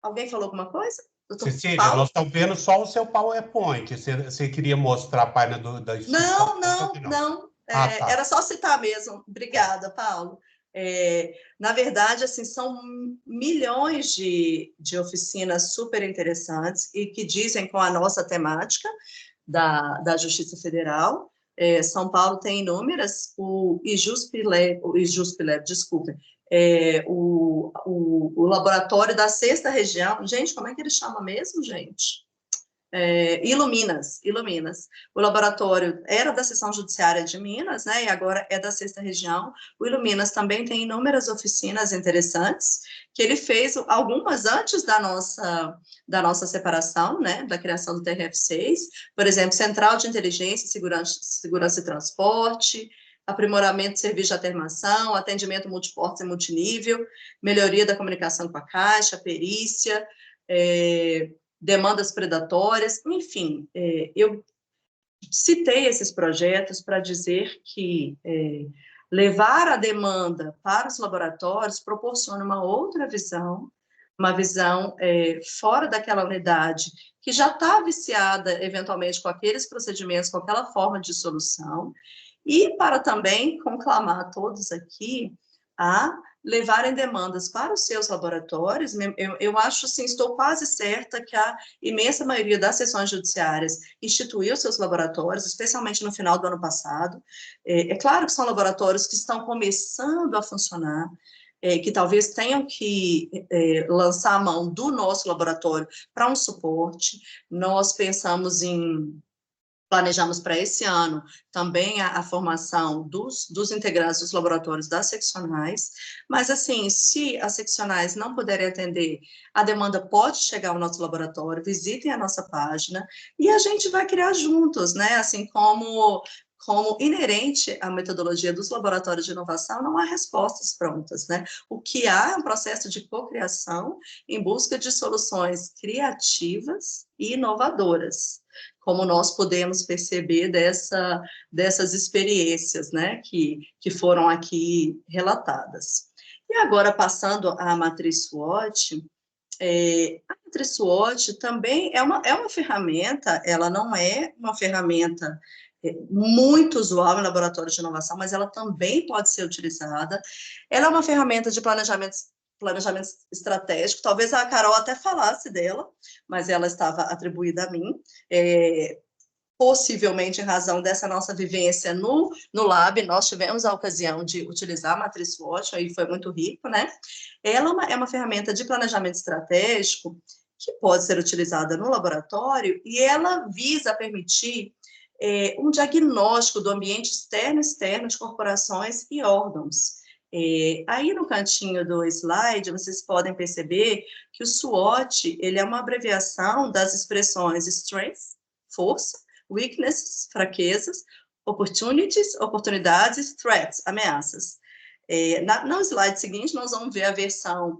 Alguém falou alguma coisa? Cecília, nós estamos vendo só o seu PowerPoint. Você queria mostrar a página da instituição? Não. Tá. Era só citar mesmo. Obrigada, Paulo. Na verdade, assim, são milhões de oficinas super interessantes e que dizem com a nossa temática da Justiça Federal. São Paulo tem inúmeras, o IJUSP-LAB, desculpa, o laboratório da 6ª Região, gente, como é que ele chama mesmo, gente? Iluminas. O laboratório era da seção judiciária de Minas, né, e agora é da 6ª Região. O Iluminas também tem inúmeras oficinas interessantes, que ele fez algumas antes da nossa separação, né, da criação do TRF6, por exemplo, Central de Inteligência, Segurança e Transporte, aprimoramento de serviço de atermação, atendimento multiportas e multinível, melhoria da comunicação com a Caixa, perícia, demandas predatórias, enfim, eu citei esses projetos para dizer que levar a demanda para os laboratórios proporciona uma outra visão, uma visão fora daquela unidade que já está viciada, eventualmente, com aqueles procedimentos, com aquela forma de solução, e para também conclamar a todos aqui a levarem demandas para os seus laboratórios. Eu acho, assim, estou quase certa que a imensa maioria das seções judiciárias instituiu seus laboratórios, especialmente no final do ano passado. É claro que são laboratórios que estão começando a funcionar, que talvez tenham que lançar a mão do nosso laboratório para um suporte. Nós pensamos em Planejamos para esse ano também a formação dos integrantes dos laboratórios das seccionais, mas assim, se as seccionais não puderem atender, a demanda pode chegar ao nosso laboratório, visitem a nossa página, e a gente vai criar juntos, né? Assim como inerente à metodologia dos laboratórios de inovação, não há respostas prontas, né? O que há é um processo de cocriação em busca de soluções criativas e inovadoras, como nós podemos perceber dessas experiências, né, que foram aqui relatadas. E agora, passando à matriz SWOT, a matriz SWOT também é uma ferramenta, ela não é uma ferramenta muito usual em laboratórios de inovação, mas ela também pode ser utilizada. Ela é uma ferramenta de planejamento estratégico, talvez a Carol até falasse dela, mas ela estava atribuída a mim, possivelmente em razão dessa nossa vivência no Lab, nós tivemos a ocasião de utilizar a matriz SWOT, aí foi muito rico, né? Ela é uma ferramenta de planejamento estratégico que pode ser utilizada no laboratório e ela visa permitir um diagnóstico do ambiente externo e externo de corporações e órgãos. Aí no cantinho do slide, vocês podem perceber que o SWOT, ele é uma abreviação das expressões strengths, força, weaknesses, fraquezas, opportunities, oportunidades, threats, ameaças. No slide seguinte, nós vamos ver a versão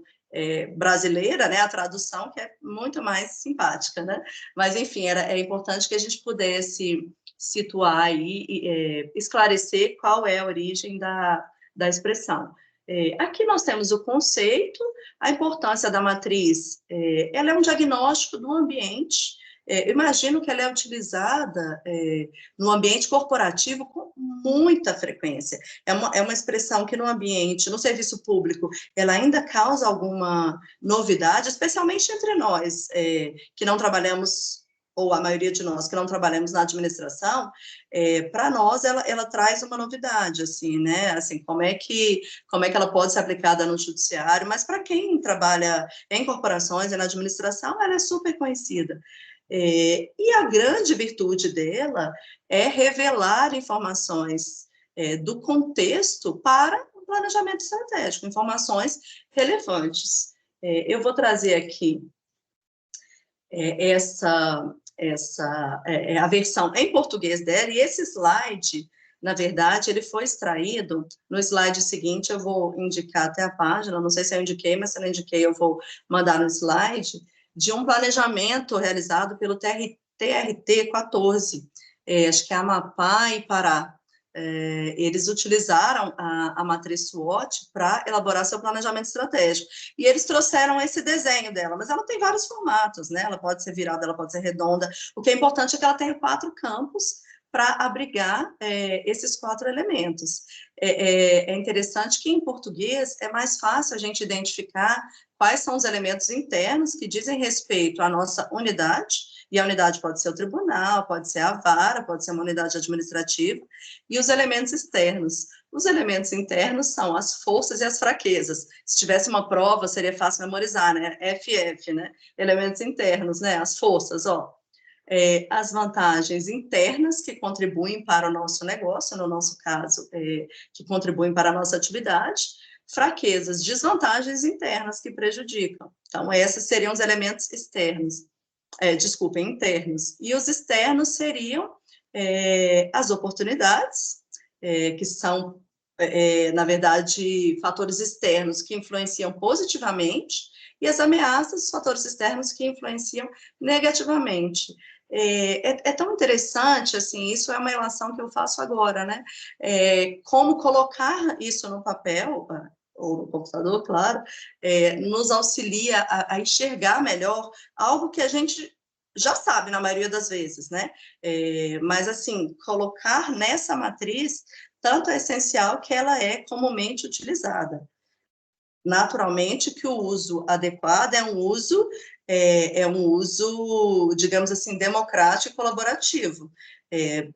brasileira, né, a tradução, que é muito mais simpática, né? Mas, enfim, é importante que a gente pudesse situar aí, esclarecer qual é a origem da expressão. Aqui nós temos o conceito, a importância da matriz, ela é um diagnóstico do ambiente. Imagino que ela é utilizada no ambiente corporativo com muita frequência. É uma expressão que no ambiente, no serviço público, ela ainda causa alguma novidade, especialmente entre nós, que não trabalhamos, ou a maioria de nós que não trabalhamos na administração, para nós ela traz uma novidade, assim, né? Assim, como é que ela pode ser aplicada no judiciário, mas para quem trabalha em corporações e na administração, ela é super conhecida. E a grande virtude dela é revelar informações do contexto para o planejamento estratégico, informações relevantes. Eu vou trazer aqui a versão em português dela, e esse slide, na verdade, ele foi extraído, no slide seguinte eu vou indicar até a página, não sei se eu indiquei, mas se eu não indiquei eu vou mandar no slide, de um planejamento realizado pelo TRT 14, acho que é Amapá e Pará. Eles utilizaram a matriz SWOT para elaborar seu planejamento estratégico. E eles trouxeram esse desenho dela, mas ela tem vários formatos, né? Ela pode ser virada, ela pode ser redonda. O que é importante é que ela tenha 4 campos para abrigar esses 4 elementos. É interessante que em português é mais fácil a gente identificar quais são os elementos internos que dizem respeito à nossa unidade, e a unidade pode ser o tribunal, pode ser a vara, pode ser uma unidade administrativa, e os elementos externos. Os elementos internos são as forças e as fraquezas. Se tivesse uma prova, seria fácil memorizar, né? FF, né? Elementos internos, né? As forças, ó. As vantagens internas que contribuem para o nosso negócio, no nosso caso, que contribuem para a nossa atividade, fraquezas, desvantagens internas que prejudicam. Então, esses seriam os elementos externos, internos. E os externos seriam as oportunidades, que são, na verdade, fatores externos que influenciam positivamente, e as ameaças, fatores externos que influenciam negativamente. É tão interessante, assim, isso é uma relação que eu faço agora, né? Como colocar isso no papel, ou no computador, claro, nos auxilia a enxergar melhor algo que a gente já sabe na maioria das vezes, né? Mas, assim, colocar nessa matriz, tanto é essencial que ela é comumente utilizada. Naturalmente que o uso adequado é um uso, digamos assim, democrático e colaborativo,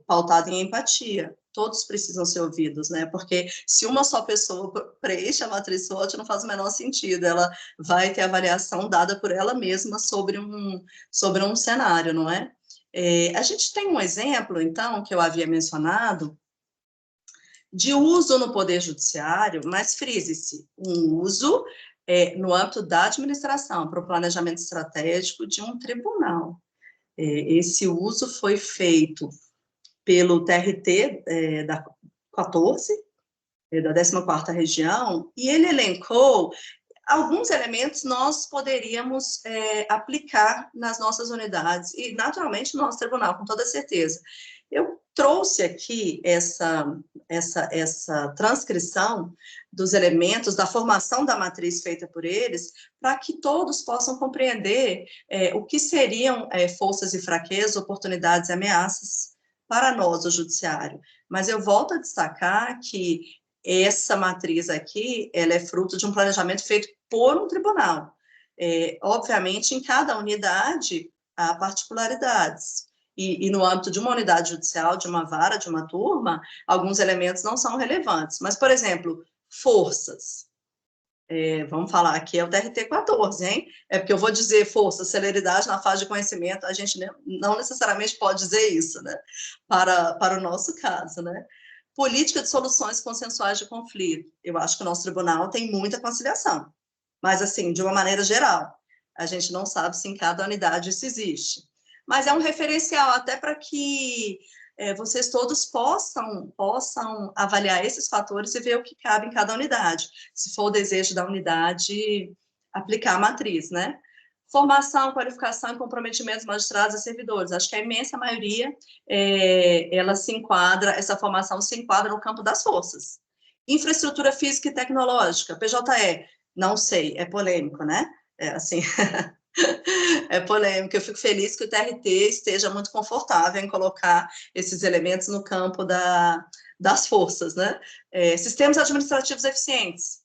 pautado em empatia. Todos precisam ser ouvidos, né? Porque se uma só pessoa preenche a matriz SWOT, não faz o menor sentido. Ela vai ter avaliação dada por ela mesma sobre um cenário, não é? A gente tem um exemplo, então, que eu havia mencionado, de uso no Poder Judiciário, mas frise-se, um uso no âmbito da administração, para o planejamento estratégico de um tribunal. Esse uso foi feito pelo TRT da 14, da 14ª Região, e ele elencou alguns elementos nós poderíamos aplicar nas nossas unidades, e naturalmente no nosso tribunal, com toda certeza. Eu trouxe aqui essa transcrição dos elementos, da formação da matriz feita por eles, para que todos possam compreender o que seriam forças e fraquezas, oportunidades e ameaças para nós, o judiciário. Mas eu volto a destacar que essa matriz aqui, ela é fruto de um planejamento feito por um tribunal. Obviamente, em cada unidade, há particularidades. E no âmbito de uma unidade judicial, de uma vara, de uma turma, alguns elementos não são relevantes. Mas, por exemplo, forças. Vamos falar aqui, é o TRT 14, hein? É porque eu vou dizer força, celeridade na fase de conhecimento, a gente não necessariamente pode dizer isso, né? Para o nosso caso, né? Política de soluções consensuais de conflito. Eu acho que o nosso tribunal tem muita conciliação, mas, assim, de uma maneira geral, a gente não sabe se em cada unidade isso existe. Mas é um referencial até para que vocês todos possam avaliar esses fatores e ver o que cabe em cada unidade, se for o desejo da unidade aplicar a matriz, né? Formação, qualificação e comprometimento dos magistrados e servidores. Acho que a imensa maioria, essa formação se enquadra no campo das forças. Infraestrutura física e tecnológica, PJE, não sei, é polêmico, né? Assim, é polêmico. Eu fico feliz que o TRT esteja muito confortável em colocar esses elementos no campo das forças, né? Sistemas administrativos eficientes,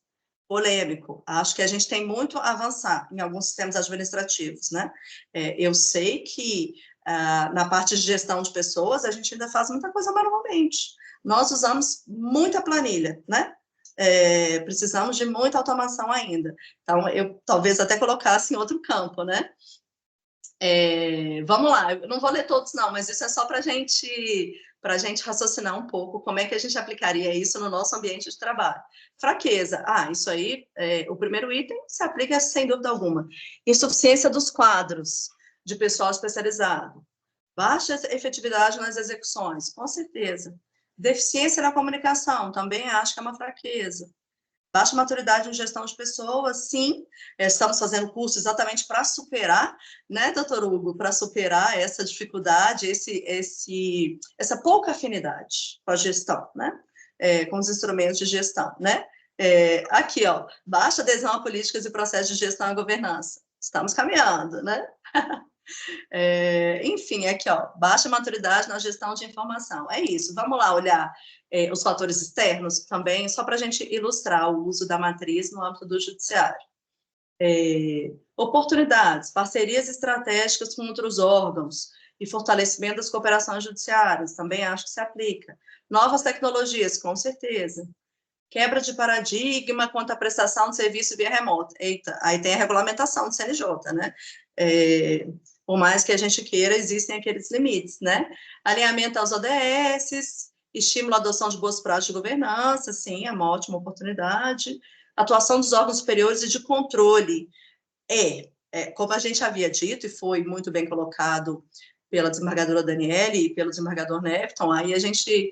polêmico. Acho que a gente tem muito a avançar em alguns sistemas administrativos, né? Eu sei que na parte de gestão de pessoas a gente ainda faz muita coisa manualmente. Nós usamos muita planilha, né? Precisamos de muita automação ainda. Então, eu talvez até colocasse em outro campo, né? Vamos lá, eu não vou ler todos não, mas isso é só para a gente raciocinar um pouco como é que a gente aplicaria isso no nosso ambiente de trabalho. Fraqueza, isso aí, o primeiro item se aplica sem dúvida alguma. Insuficiência dos quadros de pessoal especializado. Baixa efetividade nas execuções, com certeza. Deficiência na comunicação, também acho que é uma fraqueza. Baixa maturidade em gestão de pessoas, sim, estamos fazendo curso exatamente para superar, né, doutor Hugo, para superar essa dificuldade, essa pouca afinidade com a gestão, né, com os instrumentos de gestão, né. Aqui, ó, baixa adesão a políticas e processos de gestão e governança, estamos caminhando, né. Enfim, aqui, ó, baixa maturidade na gestão de informação. É isso, vamos lá olhar os fatores externos também, só para a gente ilustrar o uso da matriz no âmbito do judiciário. Oportunidades, parcerias estratégicas com outros órgãos e fortalecimento das cooperações judiciárias, também acho que se aplica. Novas tecnologias, com certeza. Quebra de paradigma quanto à prestação de serviço via remota. Eita, aí tem a regulamentação do CNJ, né? Por mais que a gente queira, existem aqueles limites, né? Alinhamento aos ODS, estímulo à adoção de boas práticas de governança, sim, é uma ótima oportunidade. Atuação dos órgãos superiores e de controle. Como a gente havia dito, e foi muito bem colocado pela desembargadora Daniele e pelo desembargador Nefton, aí a gente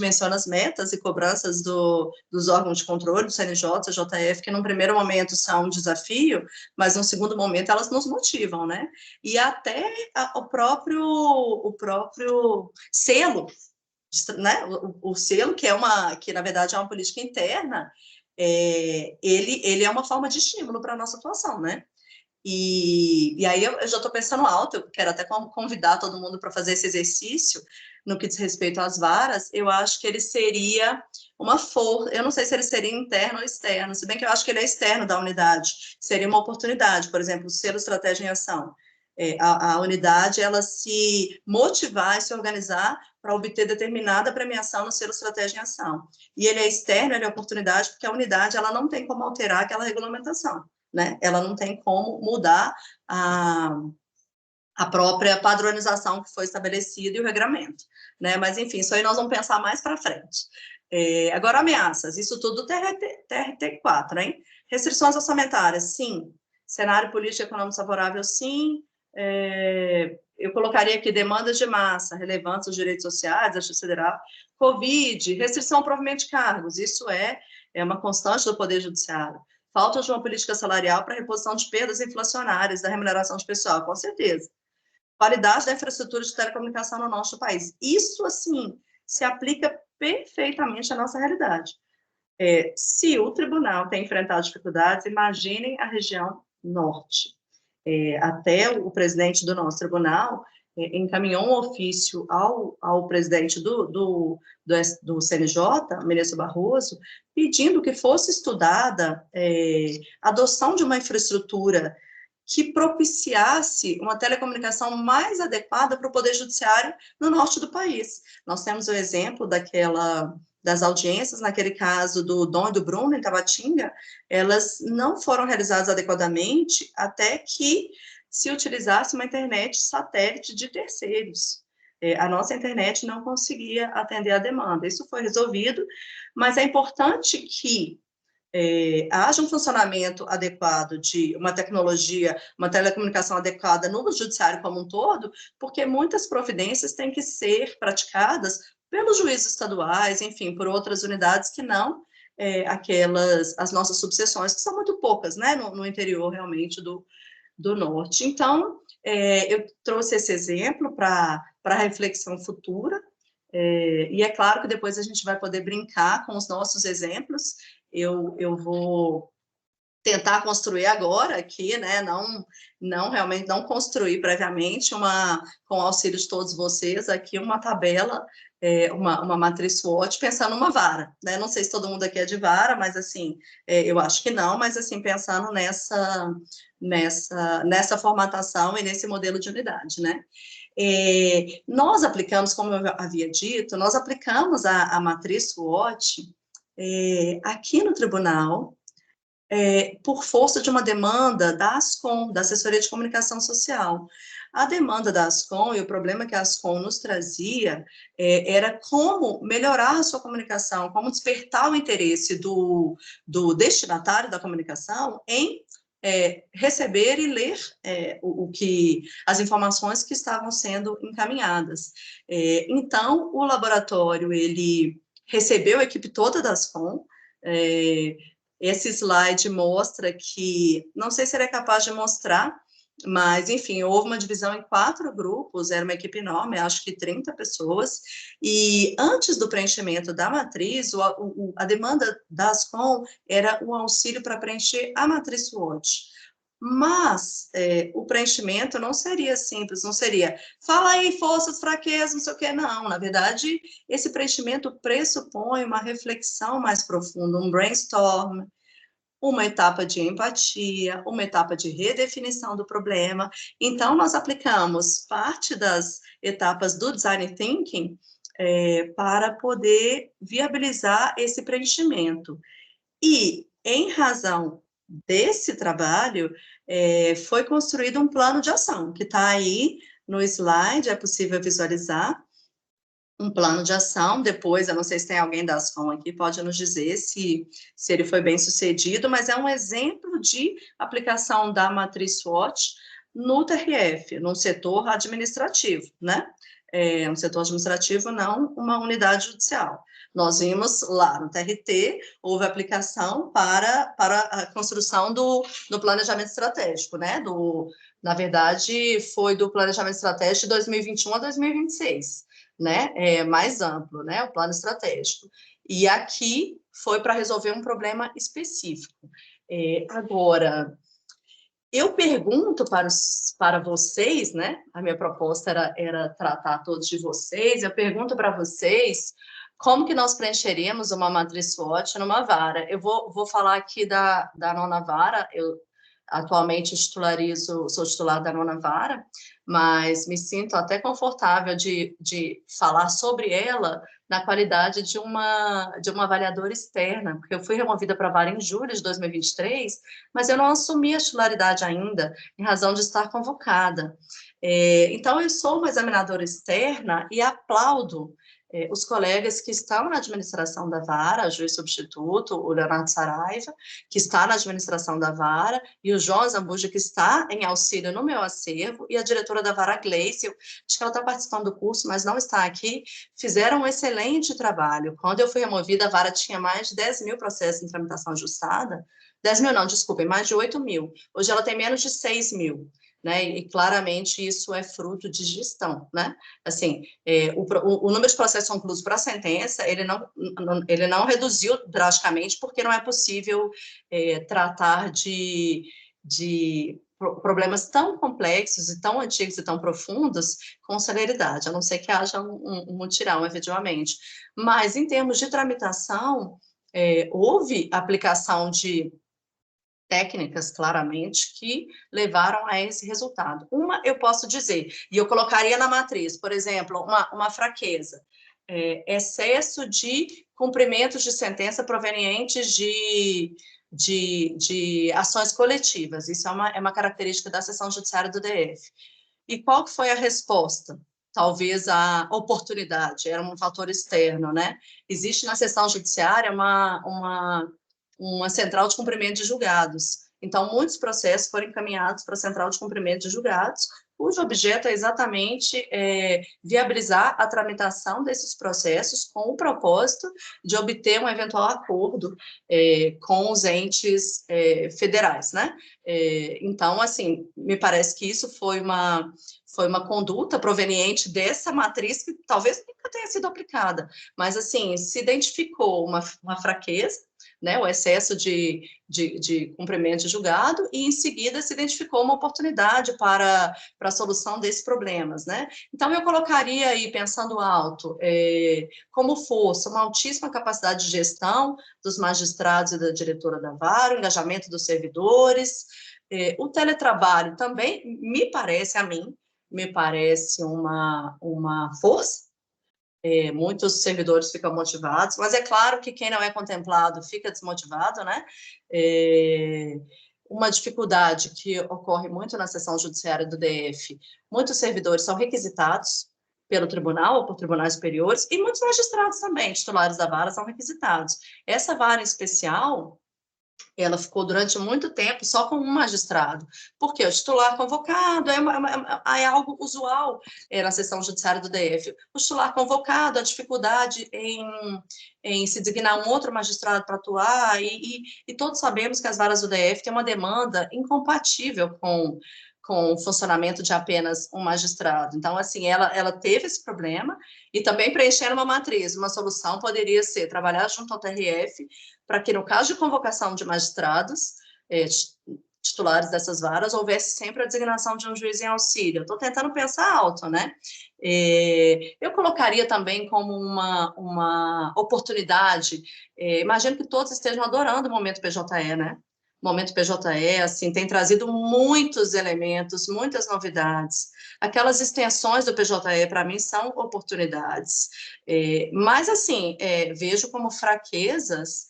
menciona as metas e cobranças dos órgãos de controle, do CNJ, JF, que num primeiro momento são um desafio, mas num segundo momento elas nos motivam, né? E até o próprio selo, né? O selo, que na verdade é uma política interna, ele é uma forma de estímulo para a nossa atuação, né? E aí eu já estou pensando alto, eu quero até convidar todo mundo para fazer esse exercício no que diz respeito às varas. Eu acho que ele seria uma força, eu não sei se ele seria interno ou externo, se bem que eu acho que ele é externo da unidade, seria uma oportunidade, por exemplo, o selo Estratégia em Ação. A unidade, ela se motivar e se organizar para obter determinada premiação no selo Estratégia em Ação. E ele é externo, ele é oportunidade, porque a unidade, ela não tem como alterar aquela regulamentação. Né? Ela não tem como mudar a própria padronização que foi estabelecida e o regramento, né? Mas, enfim, isso aí nós vamos pensar mais para frente. Agora, ameaças, isso tudo TRT4, hein? Restrições orçamentárias, sim. Cenário político e econômico favorável, sim. Eu colocaria aqui demandas de massa, relevância dos direitos sociais, da Justiça Federal, Covid, restrição ao provimento de cargos, isso é uma constante do Poder Judiciário. Falta de uma política salarial para reposição de perdas inflacionárias da remuneração de pessoal, com certeza. Qualidade da infraestrutura de telecomunicação no nosso país. Isso, assim, se aplica perfeitamente à nossa realidade. Se o tribunal tem enfrentado dificuldades, imaginem a região norte. Até o presidente do nosso tribunal encaminhou um ofício ao presidente do CNJ, ministro Barroso, pedindo que fosse estudada a adoção de uma infraestrutura que propiciasse uma telecomunicação mais adequada para o Poder Judiciário no norte do país. Nós temos o exemplo das audiências, naquele caso do Dom e do Bruno, em Tabatinga, elas não foram realizadas adequadamente até que se utilizasse uma internet satélite de terceiros. A nossa internet não conseguia atender a demanda. Isso foi resolvido, mas é importante que haja um funcionamento adequado de uma tecnologia, uma telecomunicação adequada no judiciário como um todo, porque muitas providências têm que ser praticadas pelos juízes estaduais, enfim, por outras unidades que não as nossas subseções, que são muito poucas, né, no interior realmente do norte. Então, eu trouxe esse exemplo para reflexão futura, e é claro que depois a gente vai poder brincar com os nossos exemplos. Eu vou tentar construir agora aqui, né, realmente não construir previamente com o auxílio de todos vocês aqui uma tabela, uma matriz SWOT pensando numa vara, né, não sei se todo mundo aqui é de vara, mas assim, eu acho que não, mas assim, pensando nessa formatação e nesse modelo de unidade, né. Nós aplicamos, como eu havia dito, nós aplicamos a matriz SWOT aqui no tribunal, por força de uma demanda da ASCOM, da Assessoria de Comunicação Social. A demanda da ASCOM e o problema que a ASCOM nos trazia era como melhorar a sua comunicação, como despertar o interesse do destinatário da comunicação em receber e ler as informações que estavam sendo encaminhadas. Então, o laboratório, ele recebeu a equipe toda da ASCOM. Esse slide mostra que, não sei se ele é capaz de mostrar, mas, enfim, houve uma divisão em 4 grupos, era uma equipe enorme, acho que 30 pessoas, e antes do preenchimento da matriz, a demanda da ASCOM era o auxílio para preencher a matriz SWOT. Mas o preenchimento não seria simples, não seria, fala aí, forças, fraquezas, não sei o que, não. Na verdade, esse preenchimento pressupõe uma reflexão mais profunda, um brainstorm, uma etapa de empatia, uma etapa de redefinição do problema. Então, nós aplicamos parte das etapas do Design Thinking para poder viabilizar esse preenchimento. E, em razão desse trabalho, foi construído um plano de ação, que está aí no slide, é possível visualizar, um plano de ação. Depois, eu não sei se tem alguém da ASCOM aqui, pode nos dizer se ele foi bem sucedido, mas é um exemplo de aplicação da matriz SWOT no TRF, no setor administrativo, né? Um setor administrativo, não uma unidade judicial. Nós vimos lá no TRT, houve aplicação para a construção do planejamento estratégico, né? Na verdade, foi do planejamento estratégico de 2021 a 2026, né? Mais amplo, né? O plano estratégico. E aqui foi para resolver um problema específico. Agora, eu pergunto para vocês, né? A minha proposta era tratar todos de vocês. Eu pergunto para vocês como que nós preencheríamos uma matriz SWOT numa vara. Eu vou falar aqui da 9ª vara. Eu atualmente sou titular da 9ª vara, mas me sinto até confortável de falar sobre ela na qualidade de uma avaliadora externa, porque eu fui removida para a vara em julho de 2023, mas eu não assumi a titularidade ainda, em razão de estar convocada. Então, eu sou uma examinadora externa e aplaudo os colegas que estão na administração da vara, o juiz substituto, o Leonardo Saraiva, que está na administração da vara, e o João Zambuja, que está em auxílio no meu acervo, e a diretora da vara, Gleice, acho que ela está participando do curso, mas não está aqui, fizeram um excelente trabalho. Quando eu fui removida, a vara tinha mais de 10 mil processos em tramitação ajustada, 10 mil não, desculpem, mais de 8 mil. Hoje ela tem menos de 6 mil. Né, e claramente isso é fruto de gestão, né? Assim, o número de processos concluídos para a sentença, ele não reduziu drasticamente, porque não é possível tratar de problemas tão complexos e tão antigos e tão profundos com celeridade, a não ser que haja um mutirão, efetivamente. Mas, em termos de tramitação, houve aplicação de técnicas, claramente, que levaram a esse resultado. Uma, eu posso dizer, e eu colocaria na matriz, por exemplo, uma fraqueza, excesso de cumprimentos de sentença provenientes de ações coletivas. Isso é uma característica da seção judiciária do DF. E qual que foi a resposta? Talvez a oportunidade, era um fator externo, né? Existe na seção judiciária uma central de cumprimento de julgados. Então, muitos processos foram encaminhados para a central de cumprimento de julgados, cujo objeto é exatamente viabilizar a tramitação desses processos com o propósito de obter um eventual acordo com os entes federais, né? Então, assim, me parece que isso foi uma conduta proveniente dessa matriz que talvez nunca tenha sido aplicada, mas, assim, se identificou uma fraqueza, né, o excesso de cumprimento de julgado, e em seguida se identificou uma oportunidade para a solução desses problemas, né? Então, eu colocaria aí, pensando alto, como força, uma altíssima capacidade de gestão dos magistrados e da diretora da vara, o engajamento dos servidores, o teletrabalho também, me parece uma força. Muitos servidores ficam motivados, mas é claro que quem não é contemplado fica desmotivado, né? Uma dificuldade que ocorre muito na seção judiciária do DF, muitos servidores são requisitados pelo tribunal ou por tribunais superiores, e muitos magistrados também, titulares da vara, são requisitados. Essa vara em especial, ela ficou durante muito tempo só com um magistrado, porque o titular convocado é algo usual na seção judiciária do DF. O titular convocado, a dificuldade em se designar um outro magistrado para atuar, e todos sabemos que as varas do DF têm uma demanda incompatível com o funcionamento de apenas um magistrado. Então, assim, ela teve esse problema, e também preenchendo uma matriz. Uma solução poderia ser trabalhar junto ao TRF, para que, no caso de convocação de magistrados, titulares dessas varas, houvesse sempre a designação de um juiz em auxílio. Estou tentando pensar alto, né? Eu colocaria também como uma oportunidade, imagino que todos estejam adorando o momento PJE, né? O momento PJE, assim, tem trazido muitos elementos, muitas novidades. Aquelas extensões do PJE, para mim, são oportunidades. Mas, assim, vejo como fraqueza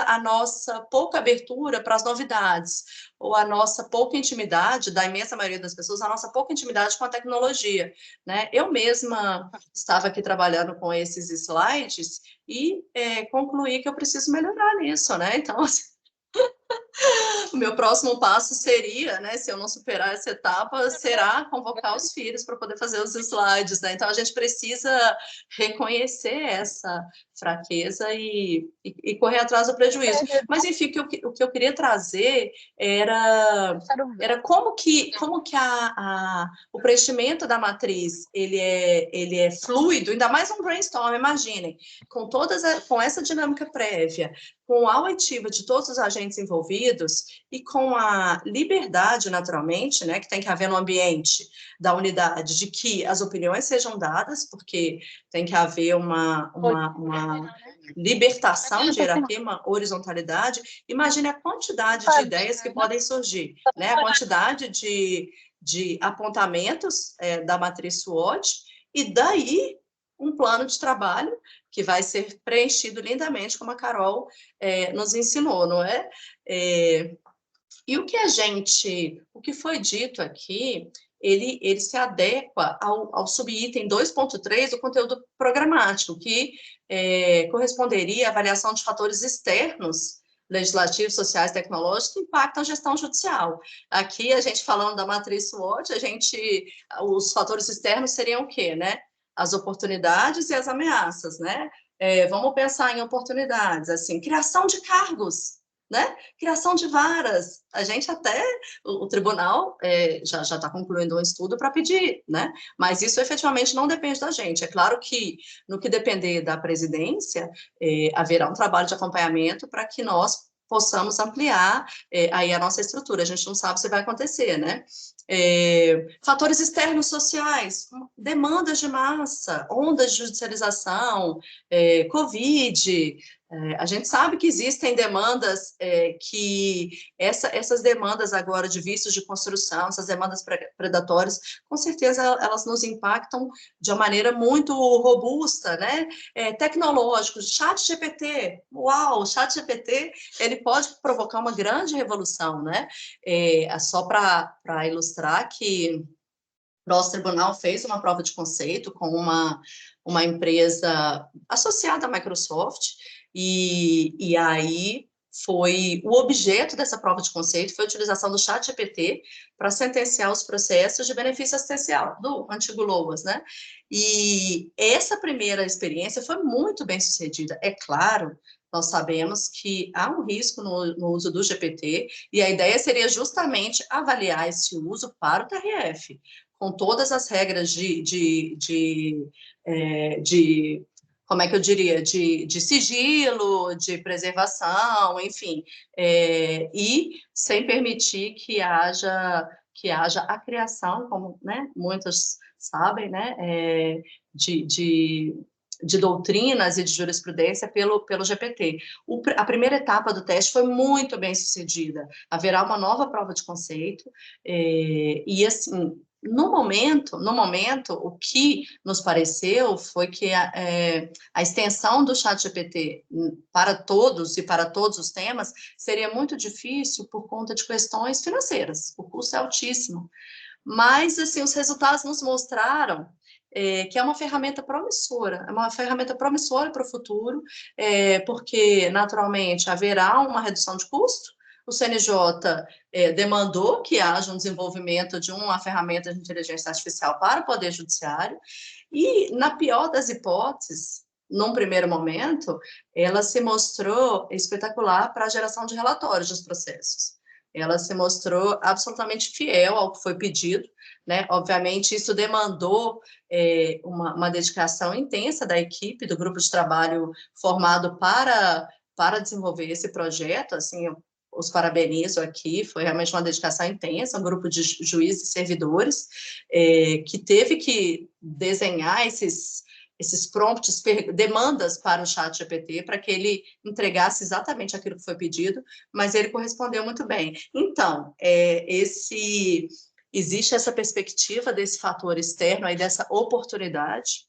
a nossa pouca abertura para as novidades, ou a nossa pouca intimidade, da imensa maioria das pessoas, a nossa pouca intimidade com a tecnologia, né? Eu mesma estava aqui trabalhando com esses slides e concluí que eu preciso melhorar nisso, né? Então, assim, o meu próximo passo seria, né, se eu não superar essa etapa, será convocar os filhos para poder fazer os slides, né? Então, a gente precisa reconhecer essa fraqueza e correr atrás do prejuízo. Mas, enfim, o que eu queria trazer era como que o preenchimento da matriz ele é fluido, ainda mais um brainstorm, imaginem, com essa dinâmica prévia, com a oitiva de todos os agentes envolvidos e com a liberdade, naturalmente, né, que tem que haver no ambiente da unidade, de que as opiniões sejam dadas, porque tem que haver uma libertação de hierarquia, uma horizontalidade. Imagine a quantidade de ideias que podem surgir, né, a quantidade de apontamentos da matriz SWOT, e daí um plano de trabalho que vai ser preenchido lindamente, como a Carol nos ensinou, não é? E o que foi dito aqui, ele se adequa ao subitem 2.3 do conteúdo programático, que corresponderia à avaliação de fatores externos, legislativos, sociais, tecnológicos, que impactam a gestão judicial. Aqui, a gente falando da matriz SWOT, os fatores externos seriam o quê, né? As oportunidades e as ameaças, né? Vamos pensar em oportunidades, assim, criação de cargos, né? Criação de varas. A gente até, o tribunal já está concluindo um estudo para pedir, né? Mas isso efetivamente não depende da gente. É claro que, no que depender da presidência, haverá um trabalho de acompanhamento para que nós possamos ampliar aí a nossa estrutura. A gente não sabe se vai acontecer, né? Fatores externos sociais, demandas de massa, ondas de judicialização, Covid. A gente sabe que existem demandas essas demandas agora de vícios de construção, essas demandas predatórias, com certeza elas nos impactam de uma maneira muito robusta, né? Tecnológico, ChatGPT, uau, o ChatGPT, ele pode provocar uma grande revolução, né? Só para ilustrar que o nosso tribunal fez uma prova de conceito com uma empresa associada à Microsoft, e aí o objeto dessa prova de conceito foi a utilização do ChatGPT para sentenciar os processos de benefício assistencial, do antigo LOAS, né? E essa primeira experiência foi muito bem sucedida. É claro, nós sabemos que há um risco no uso do GPT, e a ideia seria justamente avaliar esse uso para o TRF, com todas as regras como é que eu diria, de sigilo, de preservação, enfim, e sem permitir que haja a criação, como, né, muitos sabem, né, de doutrinas e de jurisprudência pelo GPT. A primeira etapa do teste foi muito bem sucedida. Haverá uma nova prova de conceito, e assim, no momento, o que nos pareceu foi que a extensão do ChatGPT para todos e para todos os temas seria muito difícil por conta de questões financeiras. O custo é altíssimo. Mas, assim, os resultados nos mostraram que é uma ferramenta promissora para o futuro, porque, naturalmente, haverá uma redução de custo. O CNJ demandou que haja um desenvolvimento de uma ferramenta de inteligência artificial para o Poder Judiciário, e, na pior das hipóteses, num primeiro momento, ela se mostrou espetacular para a geração de relatórios dos processos. Ela se mostrou absolutamente fiel ao que foi pedido, né? Obviamente, isso demandou uma dedicação intensa da equipe, do grupo de trabalho formado para desenvolver esse projeto. Assim, eu os parabenizo aqui, foi realmente uma dedicação intensa, um grupo de juízes e servidores que teve que desenhar esses prompts, demandas para o ChatGPT, para que ele entregasse exatamente aquilo que foi pedido, mas ele correspondeu muito bem. Então, existe essa perspectiva desse fator externo, aí, dessa oportunidade,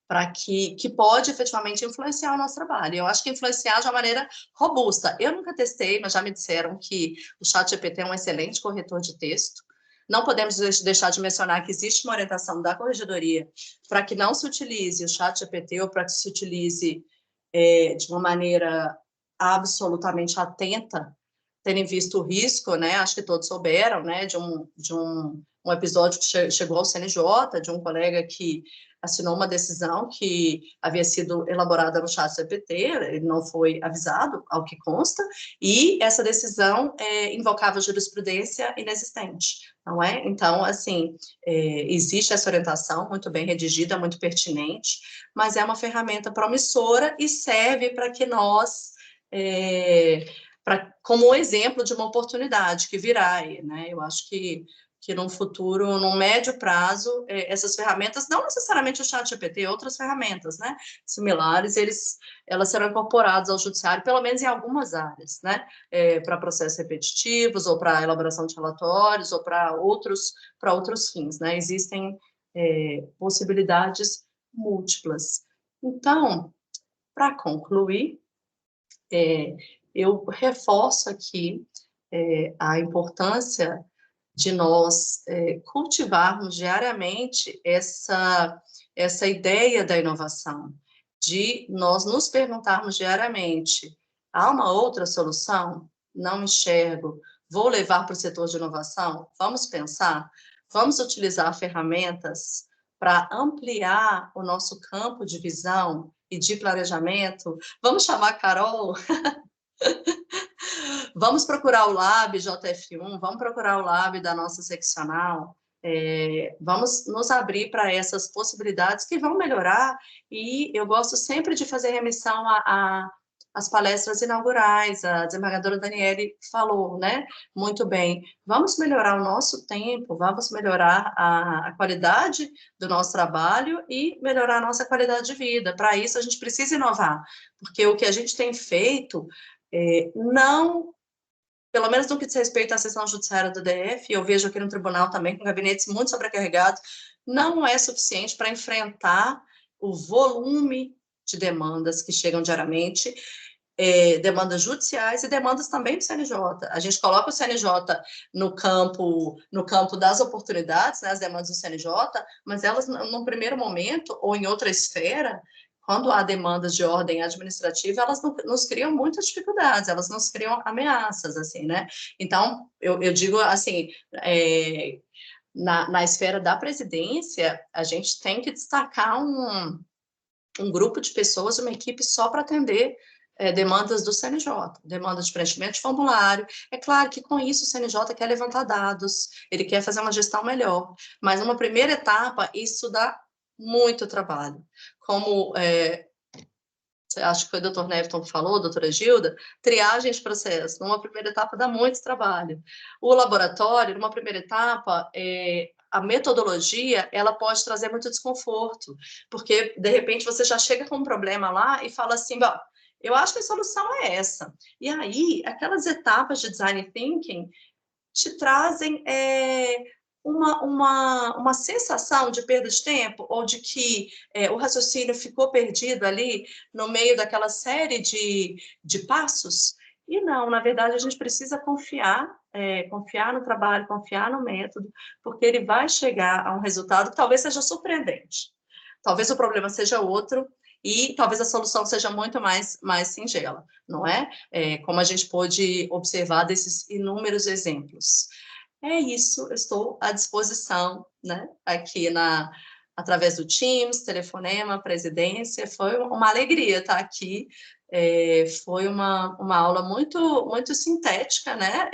para que pode efetivamente influenciar o nosso trabalho. Eu acho que influenciar de uma maneira robusta. Eu nunca testei, mas já me disseram que o ChatGPT é um excelente corretor de texto. Não podemos deixar de mencionar que existe uma orientação da corregedoria para que não se utilize o ChatGPT ou para que se utilize de uma maneira absolutamente atenta, tendo visto o risco, né? Acho que todos souberam, né? De um episódio que chegou ao CNJ, de um colega que assinou uma decisão que havia sido elaborada no ChatGPT, ele não foi avisado, ao que consta, e essa decisão invocava jurisprudência inexistente, não é? Então, assim, existe essa orientação muito bem redigida, muito pertinente, mas é uma ferramenta promissora e serve para que nós... como exemplo de uma oportunidade que virá aí, né? Eu acho que num futuro, num médio prazo, essas ferramentas, não necessariamente o ChatGPT, outras ferramentas, né, similares, elas serão incorporadas ao judiciário, pelo menos em algumas áreas, né, para processos repetitivos, ou para elaboração de relatórios, ou para outros fins, né, existem possibilidades múltiplas. Então, para concluir, eu reforço aqui a importância de nós cultivarmos diariamente essa ideia da inovação, de nós nos perguntarmos diariamente: há uma outra solução? Não enxergo. Vou levar para o setor de inovação? Vamos pensar? Vamos utilizar ferramentas para ampliar o nosso campo de visão e de planejamento? Vamos chamar a Carol? Vamos procurar o Lab JF1, vamos procurar o Lab da nossa seccional, vamos nos abrir para essas possibilidades que vão melhorar, e eu gosto sempre de fazer remissão às palestras inaugurais. A desembargadora Daniele falou, né, muito bem, vamos melhorar o nosso tempo, vamos melhorar a qualidade do nosso trabalho e melhorar a nossa qualidade de vida. Para isso, a gente precisa inovar, porque o que a gente tem feito não, pelo menos no que diz respeito à sessão judiciária do DF, eu vejo aqui no tribunal também, com gabinetes muito sobrecarregados, não é suficiente para enfrentar o volume de demandas que chegam diariamente, demandas judiciais e demandas também do CNJ. A gente coloca o CNJ no campo das oportunidades, né, as demandas do CNJ, mas elas, num primeiro momento, ou em outra esfera, quando há demandas de ordem administrativa, elas nos criam muitas dificuldades, elas nos criam ameaças, assim, né? Então, eu digo assim, na esfera da presidência, a gente tem que destacar um grupo de pessoas, uma equipe só para atender demandas do CNJ, demanda de preenchimento de formulário. É claro que com isso o CNJ quer levantar dados, ele quer fazer uma gestão melhor, mas numa primeira etapa isso dá muito trabalho. Como acho que foi o doutor Neveton que falou, doutora Gilda, triagem de processo, numa primeira etapa dá muito trabalho. O laboratório, numa primeira etapa, a metodologia, ela pode trazer muito desconforto, porque, de repente, você já chega com um problema lá e fala assim, bom, eu acho que a solução é essa. E aí, aquelas etapas de design thinking te trazem uma sensação de perda de tempo, ou de que o raciocínio ficou perdido ali no meio daquela série de passos. E não, na verdade, a gente precisa confiar no trabalho, confiar no método, porque ele vai chegar a um resultado que talvez seja surpreendente. Talvez o problema seja outro, e talvez a solução seja muito mais singela, não é? Como a gente pôde observar desses inúmeros exemplos. É isso, eu estou à disposição, né, aqui através do Teams, telefonema, presidência. Foi uma alegria estar aqui. Foi uma aula muito sintética, né?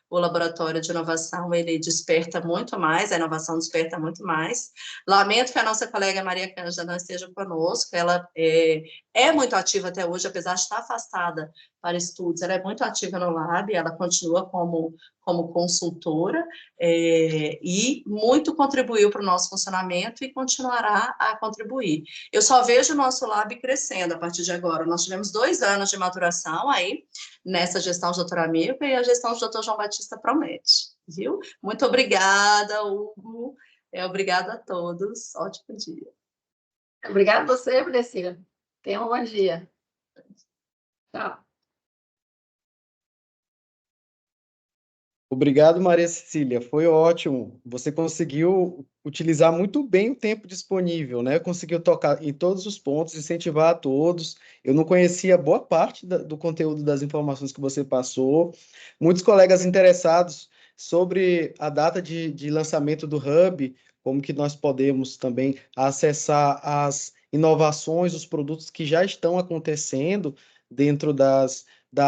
O laboratório de inovação, ele desperta muito mais, a inovação desperta muito mais. Lamento que a nossa colega Maria Cândida não esteja conosco, ela é muito ativa até hoje, apesar de estar afastada para estudos, ela é muito ativa no Lab, ela continua como consultora, e muito contribuiu para o nosso funcionamento e continuará a contribuir. Eu só vejo o nosso Lab crescendo a partir de agora. Nós tivemos 2 anos de maturação aí, nessa gestão de doutora Milka, e a gestão do doutor João Batista promete, viu? Muito obrigada, Hugo. Obrigada a todos. Ótimo dia. Obrigada a você, Priscila. Tenha um bom dia. Tchau. Obrigado, Maria Cecília. Foi ótimo. Você conseguiu utilizar muito bem o tempo disponível, né? Conseguiu tocar em todos os pontos, incentivar a todos. Eu não conhecia boa parte do conteúdo das informações que você passou. Muitos colegas interessados sobre a data de lançamento do Hub, como que nós podemos também acessar as inovações, os produtos que já estão acontecendo dentro da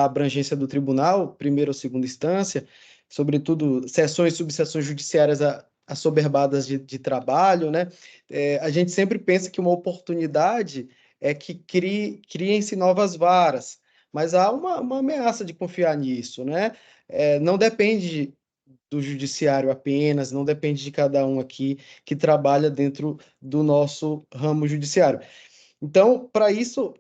abrangência do tribunal, primeira ou segunda instância, sobretudo sessões e subseções judiciárias assoberbadas de trabalho, né? A gente sempre pensa que uma oportunidade é que criem-se novas varas, mas há uma ameaça de confiar nisso, né? Não depende do judiciário apenas, não depende de cada um aqui que trabalha dentro do nosso ramo judiciário. Então, para isso,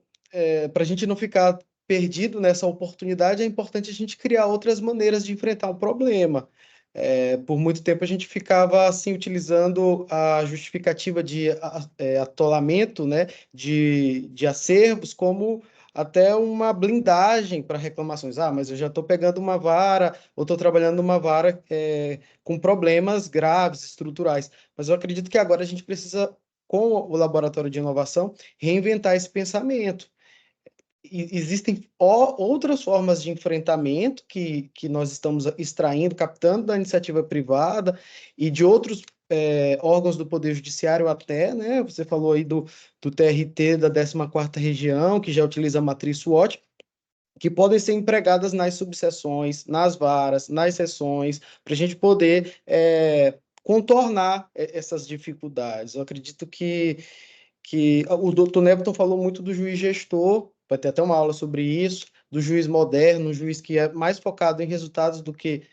para a gente não ficar perdido nessa oportunidade, é importante a gente criar outras maneiras de enfrentar um problema. Por muito tempo a gente ficava assim utilizando a justificativa de atolamento, né, de acervos como até uma blindagem para reclamações. Ah, mas eu já estou pegando uma vara ou estou trabalhando uma vara com problemas graves, estruturais. Mas eu acredito que agora a gente precisa, com o Laboratório de Inovação, reinventar esse pensamento. Existem outras formas de enfrentamento que nós estamos extraindo, captando da iniciativa privada e de outros órgãos do Poder Judiciário até, né? Você falou aí do TRT da 14ª Região, que já utiliza a matriz SWOT, que podem ser empregadas nas subseções, nas varas, nas seções, para a gente poder contornar essas dificuldades. Eu acredito que o doutor Neverton falou muito do juiz gestor, vai ter até uma aula sobre isso, do juiz moderno, um juiz que é mais focado em resultados do que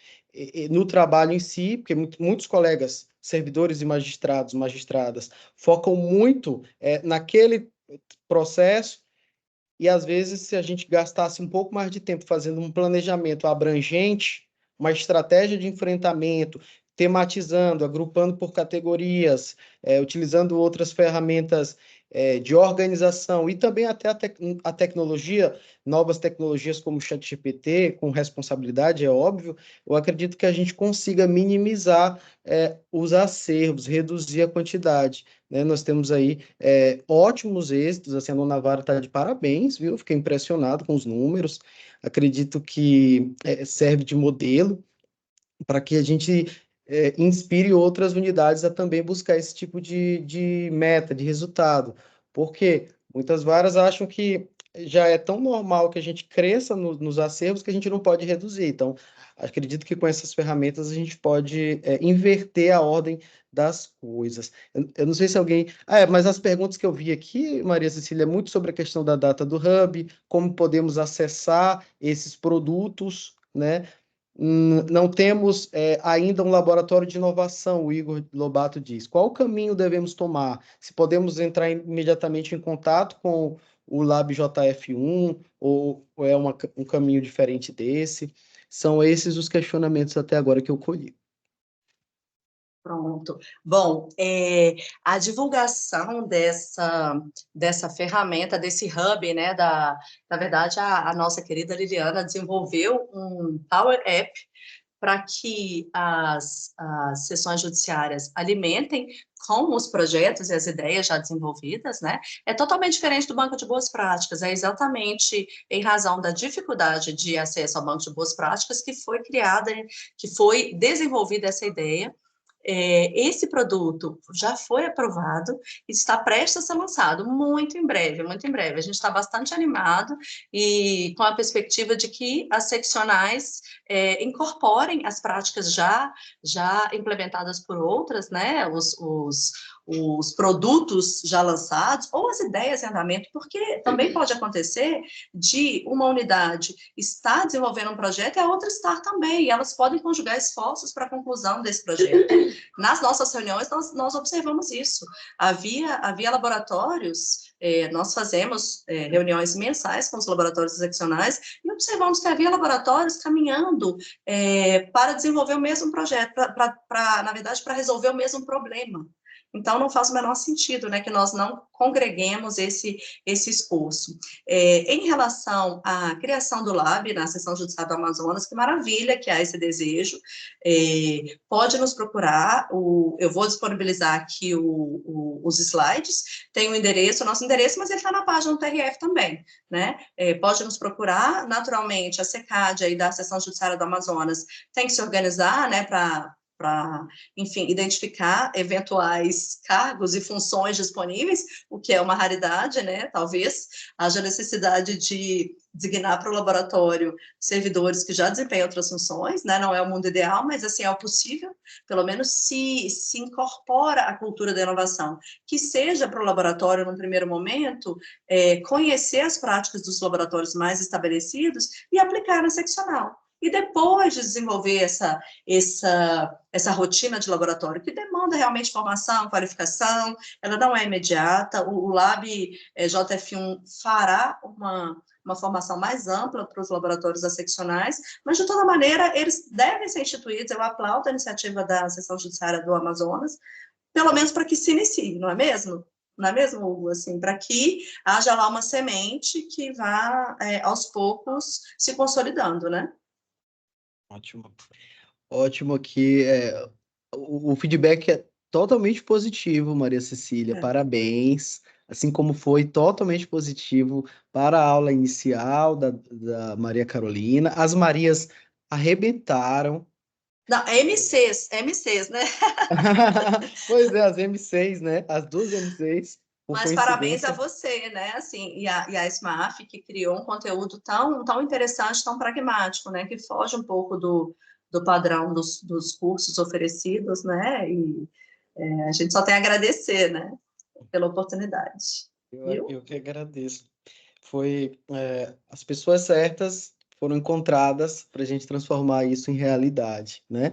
no trabalho em si, porque muitos colegas, servidores e magistrados, magistradas, focam muito naquele processo, e às vezes, se a gente gastasse um pouco mais de tempo fazendo um planejamento abrangente, uma estratégia de enfrentamento, tematizando, agrupando por categorias, utilizando outras ferramentas de organização e também até a tecnologia, novas tecnologias como o ChatGPT, com responsabilidade, é óbvio, eu acredito que a gente consiga minimizar os acervos, reduzir a quantidade, né? Nós temos aí ótimos êxitos, assim, a Nona Vara está de parabéns, viu? Fiquei impressionado com os números, acredito que serve de modelo para que a gente inspire outras unidades a também buscar esse tipo de meta, de resultado, porque muitas varas acham que já é tão normal que a gente cresça nos acervos que a gente não pode reduzir, então acredito que com essas ferramentas a gente pode inverter a ordem das coisas. Eu não sei se alguém... mas as perguntas que eu vi aqui, Maria Cecília, é muito sobre a questão da data do Hub, como podemos acessar esses produtos, né? Não temos ainda um laboratório de inovação, o Igor Lobato diz. Qual o caminho devemos tomar? Se podemos entrar imediatamente em contato com o Lab JF1 ou é um caminho diferente desse? São esses os questionamentos até agora que eu colhi. Pronto. Bom, a divulgação dessa ferramenta, desse hub, né, na verdade, a nossa querida Liliana desenvolveu um Power App para que as sessões judiciárias alimentem com os projetos e as ideias já desenvolvidas, né? É totalmente diferente do banco de boas práticas, é exatamente em razão da dificuldade de acesso ao banco de boas práticas que foi criada, que foi desenvolvida essa ideia. Esse produto já foi aprovado e está prestes a ser lançado muito em breve, muito em breve. A gente está bastante animado e com a perspectiva de que as seccionais incorporem as práticas já implementadas por outras, né, os produtos já lançados ou as ideias em andamento, porque também pode acontecer de uma unidade estar desenvolvendo um projeto e a outra estar também, e elas podem conjugar esforços para a conclusão desse projeto. Nas nossas reuniões, nós observamos isso. Havia laboratórios, nós fazemos reuniões mensais com os laboratórios seccionais e observamos que havia laboratórios caminhando para desenvolver o mesmo projeto, na verdade, para resolver o mesmo problema. Então, não faz o menor sentido, né, que nós não congreguemos esse esforço. Em relação à criação do Lab na Seção Judicial do Amazonas, que maravilha que há esse desejo, pode nos procurar, eu vou disponibilizar aqui os slides, tem o endereço, o nosso endereço, mas ele está na página do TRF também, né? Pode nos procurar, naturalmente, a SECAD aí da Seção Judiciária do Amazonas tem que se organizar, né, para, enfim, identificar eventuais cargos e funções disponíveis, o que é uma raridade, né? Talvez haja necessidade de designar para o laboratório servidores que já desempenham outras funções, né? Não é o mundo ideal, mas assim é o possível, pelo menos se incorpora a cultura da inovação, que seja para o laboratório, num primeiro momento, conhecer as práticas dos laboratórios mais estabelecidos e aplicar na seccional. E depois de desenvolver essa rotina de laboratório, que demanda realmente formação, qualificação, ela não é imediata, o Lab JF1 fará uma uma formação mais ampla para os laboratórios asseccionais, mas, de toda maneira, eles devem ser instituídos. Eu aplaudo a iniciativa da Seção Judiciária do Amazonas, pelo menos para que se inicie, não é mesmo? Não é mesmo, Hugo? Assim, para que haja lá uma semente que vá, aos poucos, se consolidando, né? Ótimo. Ótimo que o feedback é totalmente positivo, Maria Cecília. É. Parabéns. Assim como foi totalmente positivo para a aula inicial da Maria Carolina. As Marias arrebentaram. Não, MCs, né? Pois é, as M6, né? As duas M6, por Mas parabéns a coincidência. você, né? Assim, e a SMAF, que criou um conteúdo tão interessante, tão pragmático, né? Que foge um pouco do padrão dos cursos oferecidos, né? E a gente só tem a agradecer, né? Pela oportunidade. Viu? Eu que agradeço. As pessoas certas foram encontradas para a gente transformar isso em realidade, né?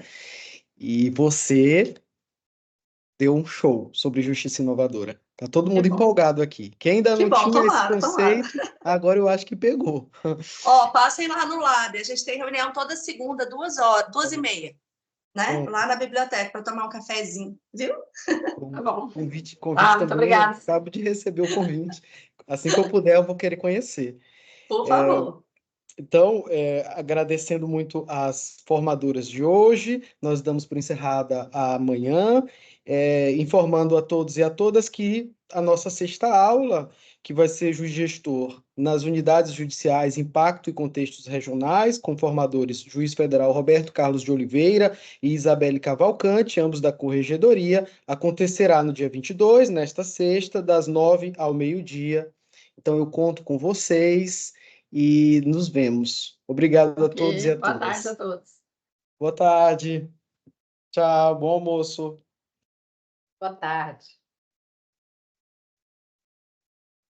E você deu um show sobre justiça inovadora. Tá todo mundo Que bom. empolgado aqui. Quem ainda Que não bom, tinha esse tomara. conceito, agora eu acho que pegou. Ó, passem lá no Lab. A gente tem reunião toda segunda, 2h, 2h30, né? É, Lá na biblioteca, para tomar um cafezinho, viu? Tá bom. convite Muito também, eu obrigada. acabo de receber o convite. Assim que eu puder, eu vou querer conhecer. Por favor. Então, agradecendo muito as formadoras de hoje, nós damos por encerrada a manhã, informando a todos e a todas que a nossa sexta aula, que vai ser Juiz Gestor nas unidades judiciais, impacto e contextos regionais, com formadores Juiz Federal Roberto Carlos de Oliveira e Isabelle Cavalcante, ambos da Corregedoria, acontecerá no dia 22, nesta sexta, das 9 ao meio-dia. Então, eu conto com vocês e nos vemos. Obrigado a todos e a Boa tarde a todas. todos. Boa tarde. Tchau, bom almoço. Boa tarde.